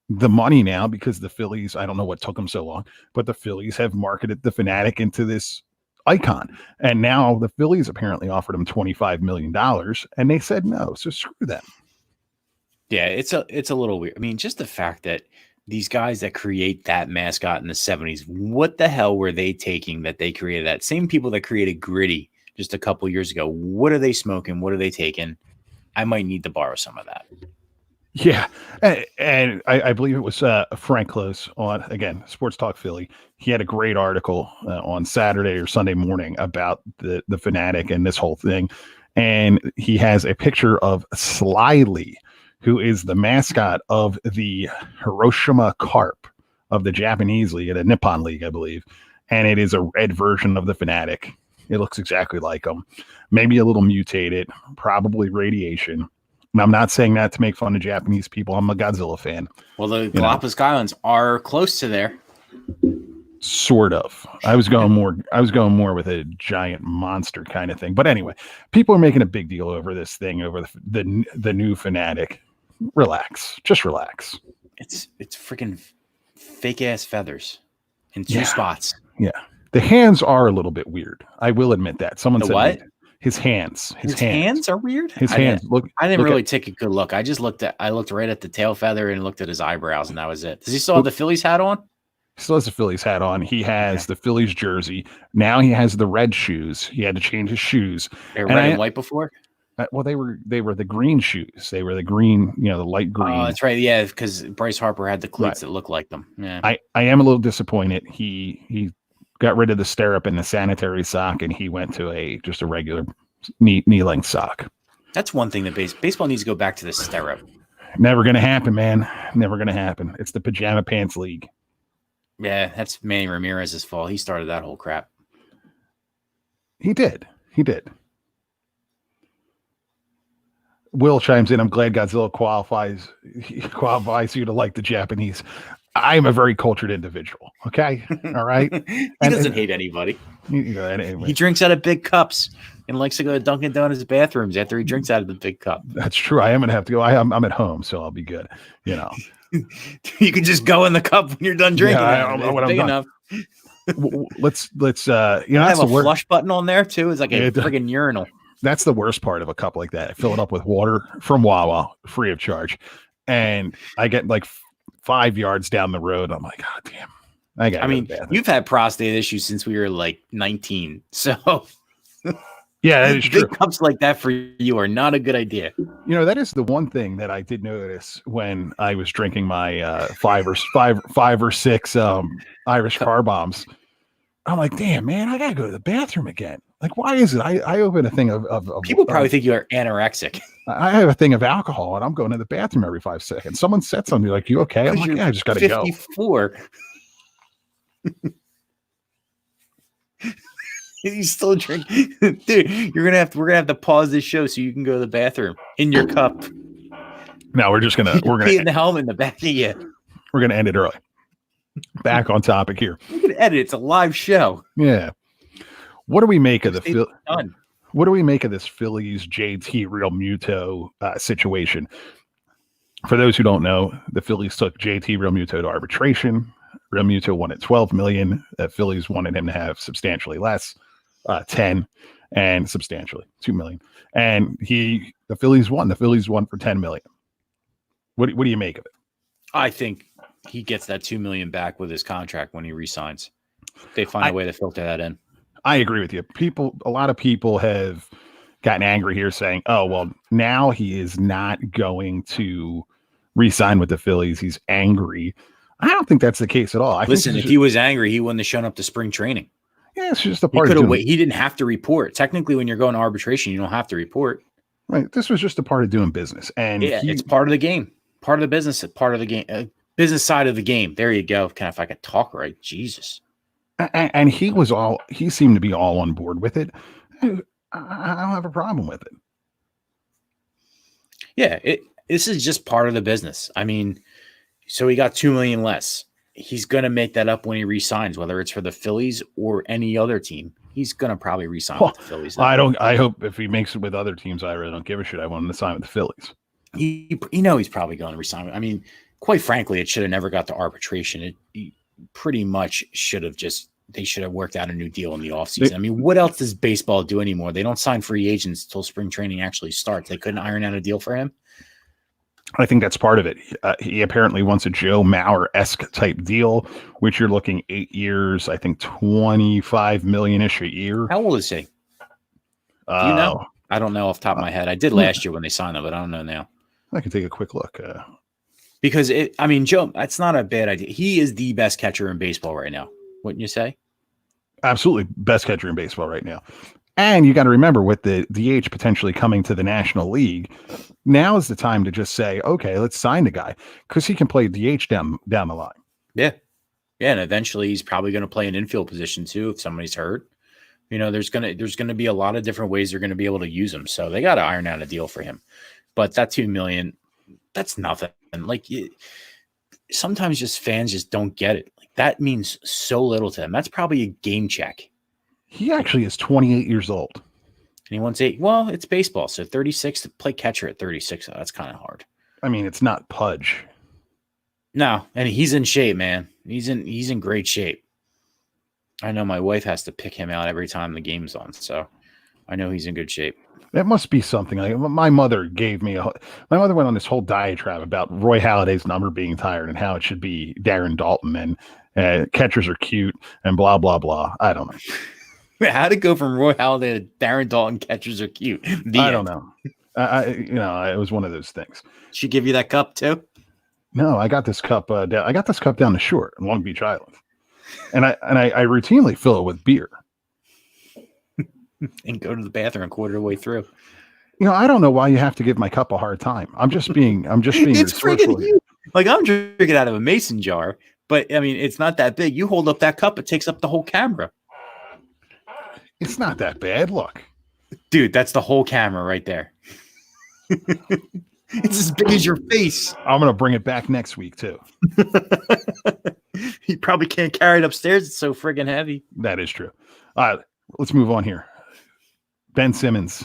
the money now because the Phillies, I don't know what took them so long, but the Phillies have marketed the Phanatic into this icon. And now the Phillies apparently offered him $25 million and they said no. So screw them. Yeah, it's a little weird. I mean, just the fact that these guys that create that mascot in the 70s, what the hell were they taking that they created that? Same people that created Gritty just a couple years ago. What are they smoking? What are they taking? I might need to borrow some of that. Yeah. And I believe it was Frank Close on, again, Sports Talk Philly. He had a great article on Saturday or Sunday morning about the Phanatic and this whole thing. And he has a picture of Slyly, who is the mascot of the Hiroshima Carp of the Japanese league, the Nippon League, I believe. And it is a red version of the Phanatic. It looks exactly like them. Maybe a little mutated, probably radiation. And I'm not saying that to make fun of Japanese people. I'm a Godzilla fan. Well, the Galapagos Islands are close to there. Sort of. I was going more with a giant monster kind of thing. But anyway, people are making a big deal over this thing, over the new Phanatic. Relax. Just relax. It's freaking fake ass feathers in two spots. Yeah. The hands are a little bit weird. I will admit that. Someone said what? His hands. His hands are weird. His hands. I didn't really take a good look. I looked right at the tail feather and looked at his eyebrows, and that was it. Does he still have the Phillies hat on? He still has the Phillies hat on. He has the Phillies jersey. Now he has the red shoes. He had to change his shoes. They were red and white before? Well, they were the green shoes. They were the green, the light green. Oh, that's right. Yeah, because Bryce Harper had the cleats that looked like them. Yeah. I am a little disappointed. He got rid of the stirrup and the sanitary sock, and he went to just a regular knee-length sock. That's one thing that baseball needs to go back to the stirrup. Never going to happen, man. Never going to happen. It's the pajama pants league. Yeah, that's Manny Ramirez's fault. He started that whole crap. He did. Will chimes in. I'm glad Godzilla qualifies you to like the Japanese. I'm a very cultured individual. Okay. All right. He doesn't hate anybody. Anyway. He drinks out of big cups and likes to go to Dunkin' Donuts bathrooms after he drinks out of the big cup. That's true. I am going to have to go. I'm at home, so I'll be good. You can just go in the cup when you're done drinking. Yeah, when I'm done. Enough. Let's I have a flush button on there too. It's like a friggin' urinal. That's the worst part of a cup like that. I fill it up with water from Wawa, free of charge. And I get like 5 yards down the road. I'm like, God damn. You've had prostate issues since we were like 19. So yeah, that is true. Big cups like that for you are not a good idea. That is the one thing that I did notice when I was drinking my five or six Irish car bombs. I'm like, damn, man, I gotta go to the bathroom again. Like, why is it? I open a thing of people probably think you are anorexic. I have a thing of alcohol and I'm going to the bathroom every 5 seconds. Someone said something like, you okay? I'm like, yeah, I just got to go. 54. You still drink, dude. We're gonna have to pause this show so you can go to the bathroom in your cup. No, we're gonna be in the helmet in the back of you. We're gonna end it early. Back on topic here. You can edit. It's a live show. Yeah. What do we make of What do we make of this Phillies JT Realmuto situation? For those who don't know, the Phillies took JT Realmuto to arbitration. Realmuto wanted $12 million. The Phillies wanted him to have substantially less, 10, and substantially $2 million. And the Phillies won. The Phillies won for $10 million. What do you make of it? I think he gets that $2 million back with his contract when he resigns. They find a way to filter that in. I agree with you. A lot of people have gotten angry here saying, oh, well, now he is not going to re-sign with the Phillies. He's angry. I don't think that's the case at all. Listen, if he was angry, he wouldn't have shown up to spring training. Yeah, it's just a He part could of have doing. waited. He didn't have to report. Technically, when you're going to arbitration, you don't have to report. Right. This was just a part of doing business, and it's part of the game, part of the business, part of the game, business side of the game. There you go. If I could talk right, Jesus. And he seemed to be all on board with it. I don't have a problem with it. Yeah, this is just part of the business. I mean, so he got $2 million less. He's going to make that up when he resigns, whether it's for the Phillies or any other team. He's going to probably resign with the Phillies. I hope if he makes it with other teams, I really don't give a shit. I want him to sign with the Phillies. He's probably going to resign. I mean, quite frankly, it should have never got to arbitration. It pretty much they should have worked out a new deal in the offseason. I mean, what else does baseball do anymore? They don't sign free agents until spring training actually starts. They couldn't iron out a deal for him. I think that's part of it. He apparently wants a Joe Mauer-esque type deal, which you're looking 8 years, I think $25 million-ish a year. How old is he? Do you know? I don't know off the top of my head. I did last year when they signed him, but I don't know now. I can take a quick look. Because, Joe, that's not a bad idea. He is the best catcher in baseball right now, wouldn't you say? Absolutely best catcher in baseball right now. And you got to remember, with the DH potentially coming to the National League, now is the time to just say, okay, let's sign the guy, because he can play DH down the line. Yeah. Yeah. And eventually he's probably going to play an infield position too if somebody's hurt. There's gonna be a lot of different ways they're going to be able to use him. So they got to iron out a deal for him. But that $2 million, that's nothing. Like, sometimes just fans just don't get it. Like, that means so little to them. That's probably a game check. He actually is 28 years old. And he wants 8. Well, it's baseball. So 36 to play catcher at 36. That's kind of hard. I mean, it's not Pudge. No. And he's in shape, man. He's in great shape. I know my wife has to pick him out every time the game's on. So I know he's in good shape. That must be something. My mother went on this whole diatribe about Roy Halladay's number being tired and how it should be Darren Dalton, and catchers are cute and blah, blah, blah. I don't know. How'd it go from Roy Halladay to Darren Dalton? Catchers are cute. I don't know. It was one of those things. She give you that cup too? No, I got this cup. I got this cup down the shore in Long Beach Island, and I routinely fill it with beer. And go to the bathroom a quarter of the way through. I don't know why you have to give my cup a hard time. I'm just being It's resourceful here. Like, I'm drinking out of a mason jar, but I mean, it's not that big. You hold up that cup, it takes up the whole camera. It's not that bad. Look, dude, that's the whole camera right there. It's as big as your face. I'm going to bring it back next week too. You probably can't carry it upstairs. It's so friggin' heavy. That is true. All right, let's move on here. Ben Simmons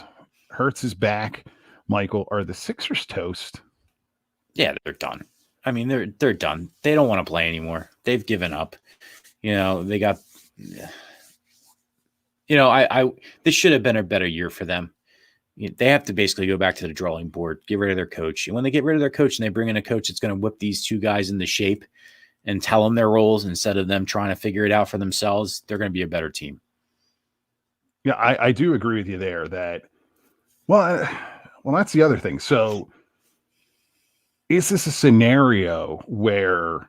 hurts his back. Michael, are the Sixers toast? Yeah, they're done. I mean, they're done. They don't want to play anymore. They've given up. They got. This should have been a better year for them. They have to basically go back to the drawing board, get rid of their coach. And when they get rid of their coach and they bring in a coach that's going to whip these two guys into shape and tell them their roles instead of them trying to figure it out for themselves, they're going to be a better team. Yeah, I do agree with you there that, well, that's the other thing. So is this a scenario where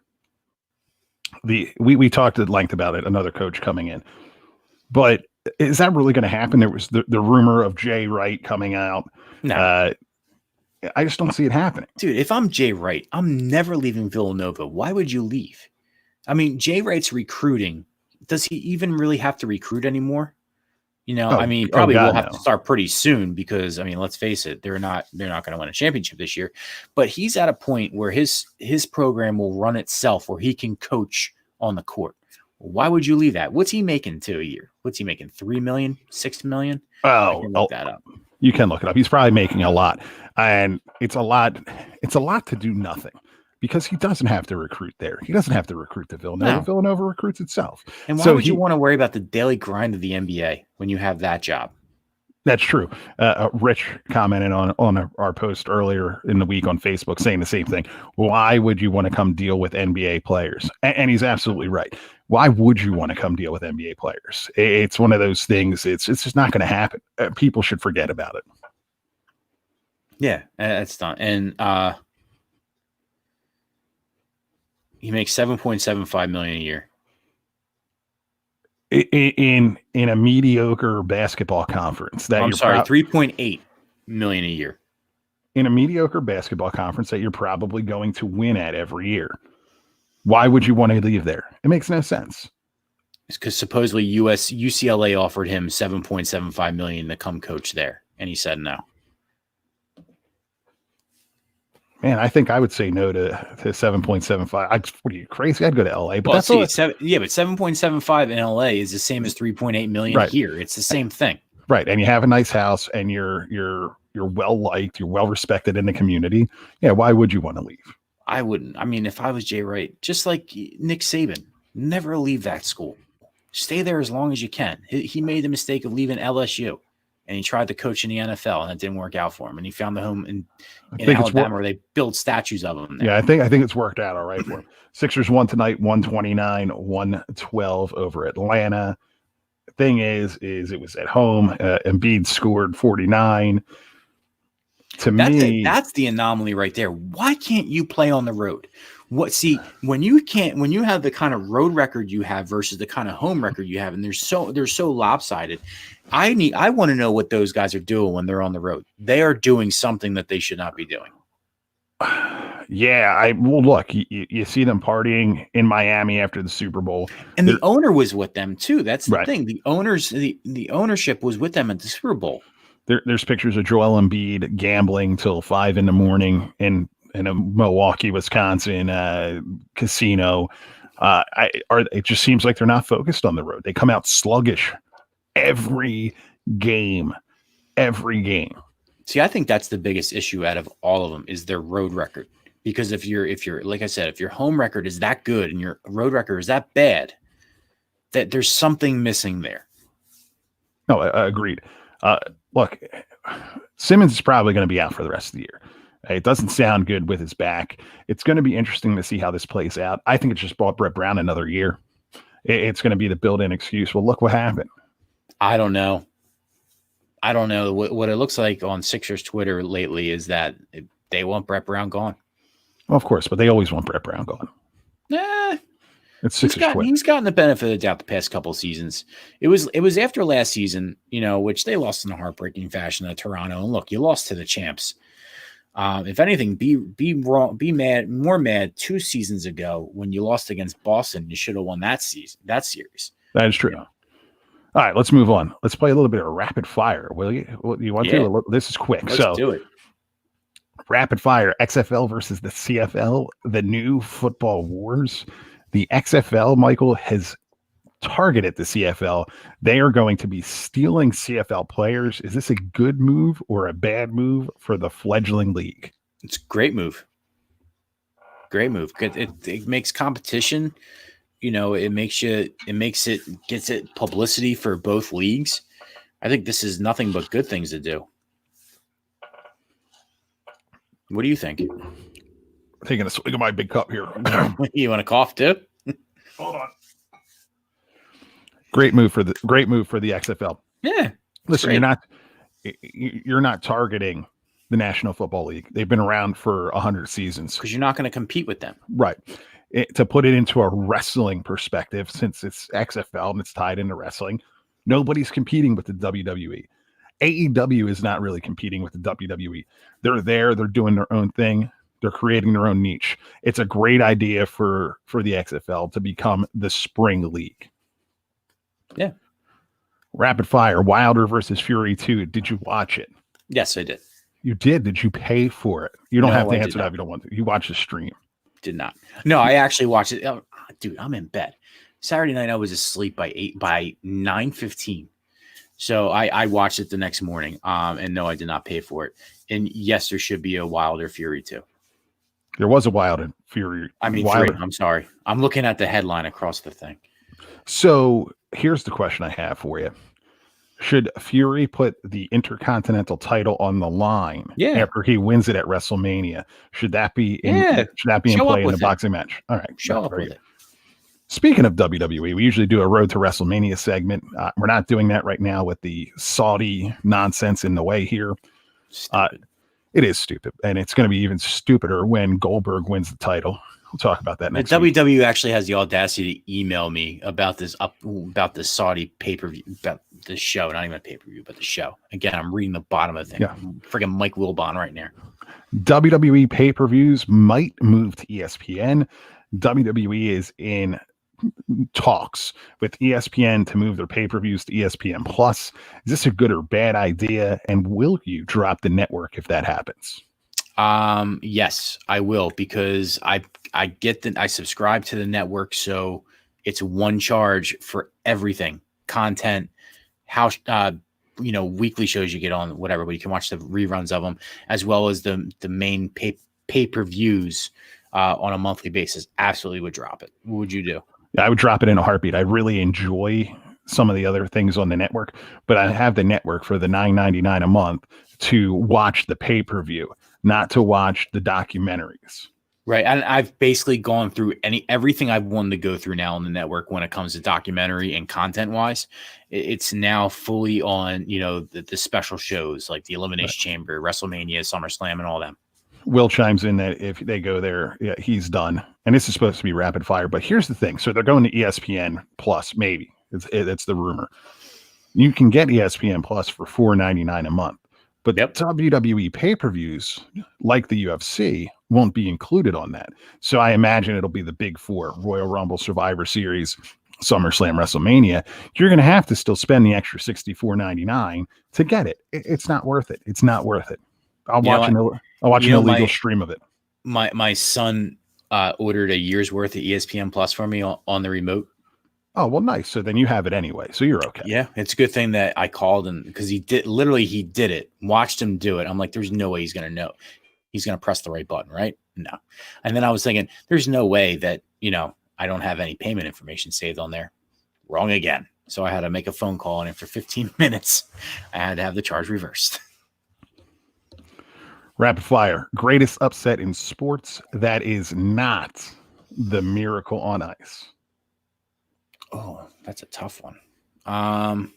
we talked at length about it, another coach coming in, but is that really going to happen? There was the rumor of Jay Wright coming out. No. I just don't see it happening. Dude, if I'm Jay Wright, I'm never leaving Villanova. Why would you leave? I mean, Jay Wright's recruiting. Does he even really have to recruit anymore? Probably will have to start pretty soon because, let's face it, they're not going to win a championship this year. But he's at a point where his program will run itself, where he can coach on the court. Why would you leave that? What's he making a year? What's he making? $3 million, $6 million? Look that up. You can look it up. He's probably making a lot, and it's a lot. It's a lot to do nothing because he doesn't have to recruit there. He doesn't have to recruit to Villanova. No. Villanova recruits itself. And why would you want to worry about the daily grind of the NBA when you have that job? That's true. Rich commented on our post earlier in the week on Facebook saying the same thing. Why would you want to come deal with NBA players? And he's absolutely right. Why would you want to come deal with NBA players? It's one of those things. It's just not going to happen. People should forget about it. Yeah, that's done. And He makes $7.75 million a year. In a mediocre basketball conference that I'm you're sorry, $3.8 million a year. In a mediocre basketball conference that you're probably going to win at every year. Why would you want to leave there? It makes no sense. It's because supposedly UCLA offered him $7.75 million to come coach there, and he said no. Man, I think I would say no to 7.75. What are you, crazy? I'd go to LA. But Well, that's see, all. but 7.75 in LA is the same as 3.8 million Right. here. It's the same thing. Right. And you have a nice house and you're well liked, you're well respected in the community. Yeah, why would you want to leave? I wouldn't. I mean, if I was Jay Wright, just like Nick Saban, never leave that school. Stay there as long as you can. He made the mistake of leaving LSU, and he tried to coach in the NFL, and it didn't work out for him. And he found the home in Alabama where they build statues of him there. Yeah, I think it's worked out all right for him. Sixers won tonight, 129-112 over Atlanta. Thing is it was at home. Embiid scored 49. That's the anomaly right there. Why can't you play on the road? When you have the kind of road record you have versus the kind of home record you have, and they're so lopsided. I want to know what those guys are doing when they're on the road. They are doing something that they should not be doing. Yeah, look, you see them partying in Miami after the Super Bowl, and the owner was with them too. That's the right. thing. The ownership was with them at the Super Bowl. There's pictures of Joel Embiid gambling till 5 a.m. in a Milwaukee, Wisconsin casino. It just seems like they're not focused on the road. They come out sluggish every game. See, I think that's the biggest issue out of all of them is their road record. Because if you're like I said, if your home record is that good and your road record is that bad, that there's something missing there. No, agreed. Look, Simmons is probably going to be out for the rest of the year. It doesn't sound good with his back. It's going to be interesting to see how this plays out. I think it just bought Brett Brown another year. It's going to be the built-in excuse. Well, look what happened. I don't know. What it looks like on Sixers Twitter lately is that they want Brett Brown gone. Well, of course, but they always want Brett Brown gone. It's Sixers Twitter. He's gotten the benefit of the doubt the past couple of seasons. It was after last season, which they lost in a heartbreaking fashion at Toronto. And look, you lost to the champs. If anything, be more mad 2 seasons ago when you lost against Boston. You should have won that series. That is true. All right, let's move on. Let's play a little bit of rapid fire. Will you? You want to? This is quick. Let's do it. Rapid fire, XFL versus the CFL, the new football wars. The XFL, Michael, has targeted the CFL. They are going to be stealing CFL players. Is this a good move or a bad move for the fledgling league? It's a great move. Great move. It makes competition. Gets it publicity for both leagues. I think this is nothing but good things to do. What do you think? Taking a swig of my big cup here. You want to cough too? Hold on. Great move for the XFL. Yeah. Listen, you're not targeting the National Football League. They've been around for 100 seasons. Because you're not going to compete with them. Right. To put it into a wrestling perspective, since it's XFL and it's tied into wrestling, nobody's competing with the WWE. AEW is not really competing with the WWE. They're doing their own thing. They're creating their own niche. It's a great idea for the XFL to become the spring league. Yeah. Rapid fire, Wilder versus Fury 2. Did you watch it? Yes, I did. You did? Did you pay for it? You don't have to answer that if you don't want to. You watched the stream. Did not. No, I actually watched it. Oh, dude, I'm in bed. Saturday night, I was asleep by 9:15. So I watched it the next morning. And no, I did not pay for it. And yes, there should be a Wilder Fury 2. There was a Wilder Fury. Wilder. 3. I'm sorry. I'm looking at the headline across the thing. So here's the question I have for you. Should Fury put the Intercontinental title on the line after he wins it at WrestleMania? Should that be in play in a boxing match? All right. Show up with it. Speaking of WWE, we usually do a Road to WrestleMania segment. We're not doing that right now with the Saudi nonsense in the way here. It is stupid, and it's going to be even stupider when Goldberg wins the title. We'll talk about that The next week. WWE actually has the audacity to email me about this Saudi pay-per-view, about the show, not even a pay-per-view, but the show. Again, I'm reading the bottom of the thing. Yeah. Friggin' Mike Wilbon right there. WWE pay-per-views might move to ESPN. WWE is in talks with ESPN to move their pay-per-views to ESPN Plus. Is this a good or bad idea? And will you drop the network if that happens? Yes, I will, because I subscribe to the network, so it's one charge for everything, content, how weekly shows you get on, whatever, but you can watch the reruns of them, as well as the main pay-per-views on a monthly basis. Absolutely would drop it. What would you do? I would drop it in a heartbeat. I really enjoy some of the other things on the network, but I have the network for the $9.99 a month to watch the pay-per-view, not to watch the documentaries. Right. And I've basically gone through everything I've wanted to go through now on the network when it comes to documentary and content wise. It's now fully on, the special shows like the Elimination Chamber, WrestleMania, SummerSlam, and all them. Will chimes in that if they go there, he's done. And this is supposed to be rapid fire. But here's the thing. So they're going to ESPN Plus, maybe. It's the rumor. You can get ESPN Plus for $4.99 a month. But WWE pay-per-views, like the UFC, won't be included on that. So I imagine it'll be the big four: Royal Rumble, Survivor Series, SummerSlam, WrestleMania. You're going to have to still spend the extra $64.99 to get it. It's not worth it. It's not worth it. I'll watch an illegal stream of it. My son ordered a year's worth of ESPN Plus for me on the remote. Oh, well, nice. So then you have it anyway. So you're okay. Yeah, it's a good thing that I called him, because he did it, watched him do it. I'm like, there's no way he's going to know. He's going to press the right button, right? No. And then I was thinking, there's no way that, I don't have any payment information saved on there. Wrong again. So I had to make a phone call, and after 15 minutes, I had to have the charge reversed. Rapid fire. Greatest upset in sports that is not the Miracle on Ice. Oh, that's a tough one. I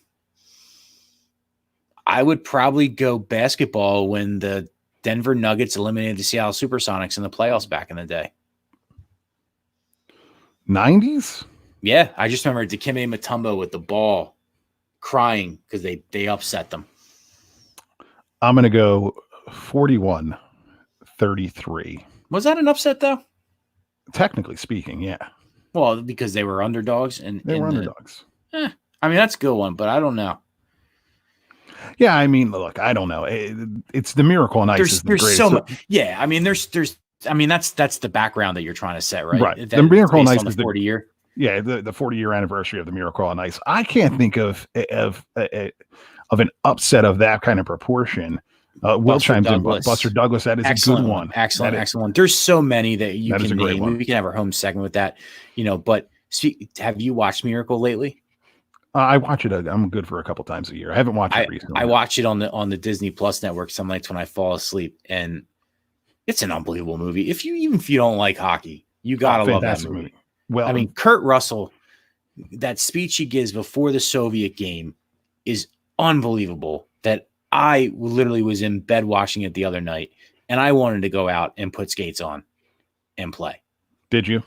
would probably go basketball when the Denver Nuggets eliminated the Seattle Supersonics in the playoffs back in the day. 90s? Yeah, I just remember Dikembe Mutombo with the ball crying because they upset them. I'm going to go 41-33. Was that an upset, though? Technically speaking, yeah. Well, because they were underdogs. And they were underdogs. I mean, that's a good one, but I don't know. Yeah, I mean, look, I don't know. It's the Miracle on Ice. There's so much. Yeah, I mean, that's the background that you're trying to set, right? Right. The Miracle on Ice is the 40 year. Yeah, the 40-year anniversary of the Miracle on Ice. I can't think of an upset of that kind of proportion. Will chimes in. Buster Douglas. That is excellent a good one. Excellent one. There's so many that you can name. We can have our home segment with that. But have you watched Miracle lately? I watch it. I'm good for a couple times a year. I haven't watched it recently. I watch it on the Disney Plus network some nights when I fall asleep, and it's an unbelievable movie. Even if you don't like hockey, you gotta love that movie. Well, I mean, Kurt Russell, that speech he gives before the Soviet game is unbelievable. That I literally was in bed watching it the other night, and I wanted to go out and put skates on and play. Did you?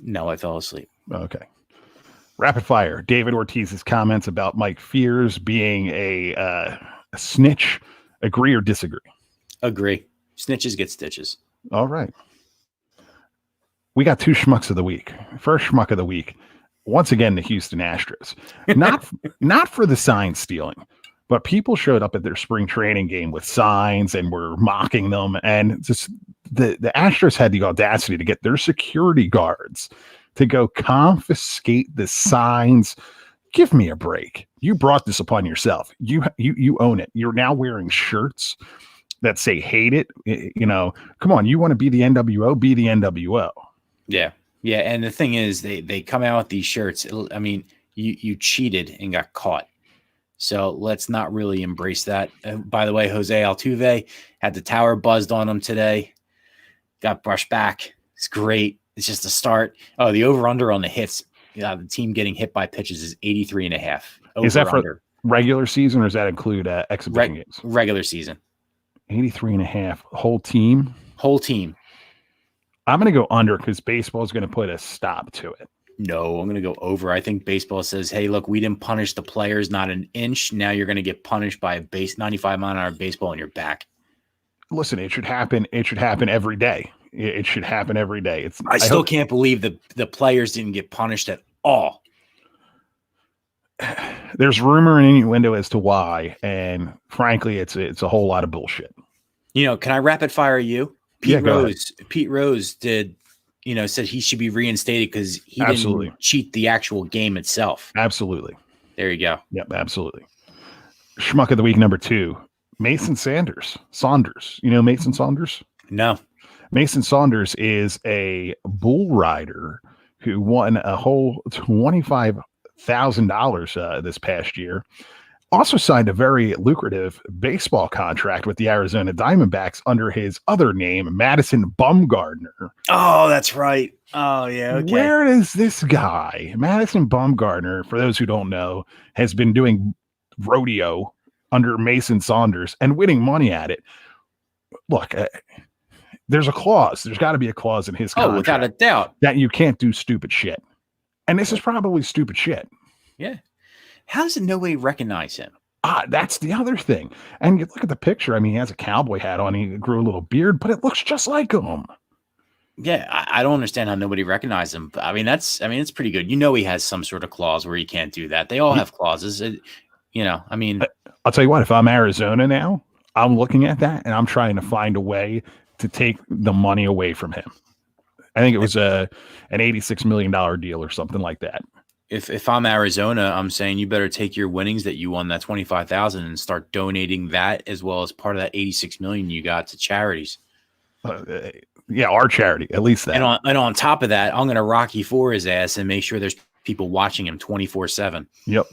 No, I fell asleep. Okay. Rapid fire. David Ortiz's comments about Mike Fears being a snitch. Agree or disagree? Agree. Snitches get stitches. All right. We got two schmucks of the week. First schmuck of the week. Once again, the Houston Astros. Not for the sign stealing, but people showed up at their spring training game with signs and were mocking them. And just the Astros had the audacity to get their security guards to go confiscate the signs. Give me a break. You brought this upon yourself. You own it. You're now wearing shirts that say hate it. Come on. You want to be the NWO? Be the NWO. Yeah. Yeah. And the thing is, they come out with these shirts. I mean, you cheated and got caught. So let's not really embrace that. By the way, Jose Altuve had the tower buzzed on him today. Got brushed back. It's great. It's just a start. Oh, the over-under on the hits. The team getting hit by pitches is 83.5. Is that for regular season, or does that include exhibition games? Regular season. 83.5. Whole team? Whole team. I'm going to go under because baseball is going to put a stop to it. No, I'm going to go over. I think baseball says, hey, look, we didn't punish the players, not an inch. Now you're going to get punished by a 95-mile-an-hour baseball on your back. Listen, it should happen. It should happen every day. It should happen every day. I still can't believe the players didn't get punished at all. There's rumor and innuendo as to why, and frankly, it's a whole lot of bullshit. Can I rapid fire you? Pete Rose did, said he should be reinstated because he didn't cheat the actual game itself. Absolutely. There you go. Yep, absolutely. Schmuck of the week number 2, Mason Saunders. You know Mason Saunders? No. Mason Saunders is a bull rider who won a whole $25,000 this past year. Also signed a very lucrative baseball contract with the Arizona Diamondbacks under his other name, Madison Bumgarner. Oh, that's right. Oh, yeah. Okay. Where is this guy? Madison Bumgarner, for those who don't know, has been doing rodeo under Mason Saunders and winning money at it. Look, there's a clause. There's got to be a clause in his contract. Without a doubt. That you can't do stupid shit. And this is probably stupid shit. Yeah. How does nobody recognize him? That's the other thing. And you look at the picture. I mean, he has a cowboy hat on. He grew a little beard, but it looks just like him. Yeah, I don't understand how nobody recognized him. But it's pretty good. He has some sort of clause where he can't do that. They all have clauses. I'll tell you what, if I'm Arizona now, I'm looking at that and I'm trying to find a way to take the money away from him. I think it was an $86 million deal or something like that. If I'm Arizona, I'm saying you better take your winnings that you won, that $25,000, and start donating that as well as part of that $86 million you got to charities. Yeah, our charity, at least that. And on top of that, I'm going to Rocky for his ass and make sure there's people watching him 24/7. Yep.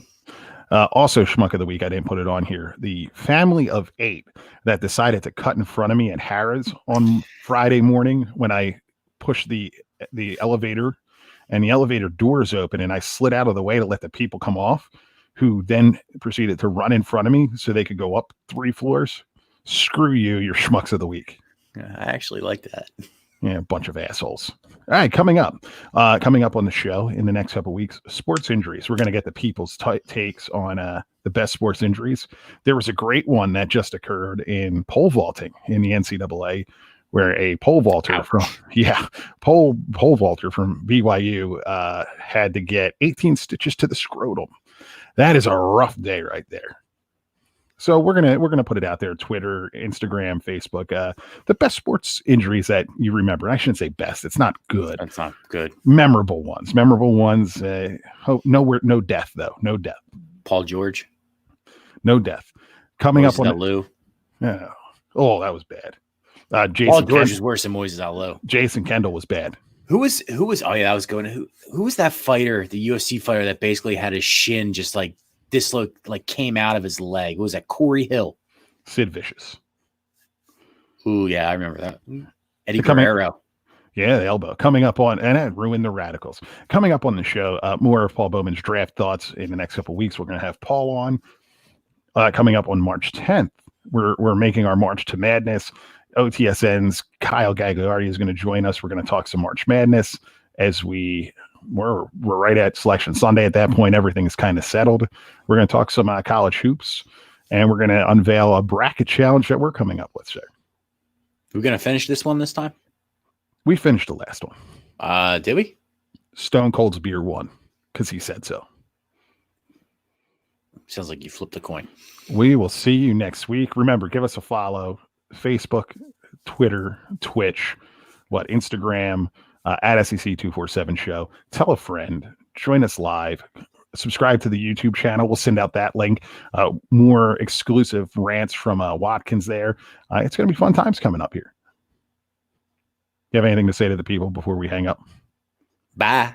Also, Schmuck of the week, I didn't put it on here. The family of 8 that decided to cut in front of me at Harrah's on Friday morning when I pushed the elevator and the elevator doors open and I slid out of the way to let the people come off, who then proceeded to run in front of me so they could go up 3 floors. Screw you, you're Schmucks of the week. Yeah, I actually like that. Yeah, a bunch of assholes. All right, coming up on the show in the next couple of weeks, sports injuries. We're going to get the people's takes on the best sports injuries. There was a great one that just occurred in pole vaulting in the NCAA, where a pole vaulter pole vaulter from BYU had to get 18 stitches to the scrotum. That is a rough day right there. So we're gonna put it out there: Twitter, Instagram, Facebook. The best sports injuries that you remember. I shouldn't say best; it's not good. That's not good. Memorable ones. No death though. No death. Paul George. No death. Coming Moises up on Alou. Oh, that was bad. Paul George is worse than Moises Alou. Jason Kendall was bad. Who was? Oh yeah, I was going to who was that fighter? The UFC fighter that basically had his shin just like came out of his leg. What was that? Corey Hill. Sid Vicious. Ooh, yeah, I remember that. Eddie Guerrero. Yeah, the elbow. Coming up on, and it ruined the Radicals. Coming up on the show, more of Paul Bowman's draft thoughts in the next couple of weeks. We're going to have Paul on. Coming up on March 10th, we're making our March to Madness. OTSN's Kyle Gagliardi is going to join us. We're going to talk some March Madness as we're right at Selection Sunday. At that point, everything is kind of settled. We're going to talk some college hoops, and we're going to unveil a bracket challenge that we're coming up with, sir. We're going to finish this one this time? We finished the last one. Did we? Stone Cold's beer won because he said so. Sounds like you flipped the coin. We will see you next week. Remember, give us a follow. Facebook, Twitter, Twitch, Instagram, at SEC247 show. Tell a friend. Join us live. Subscribe to the YouTube channel. We'll send out that link. More exclusive rants from Watkins there. It's going to be fun times coming up here. You have anything to say to the people before we hang up? Bye.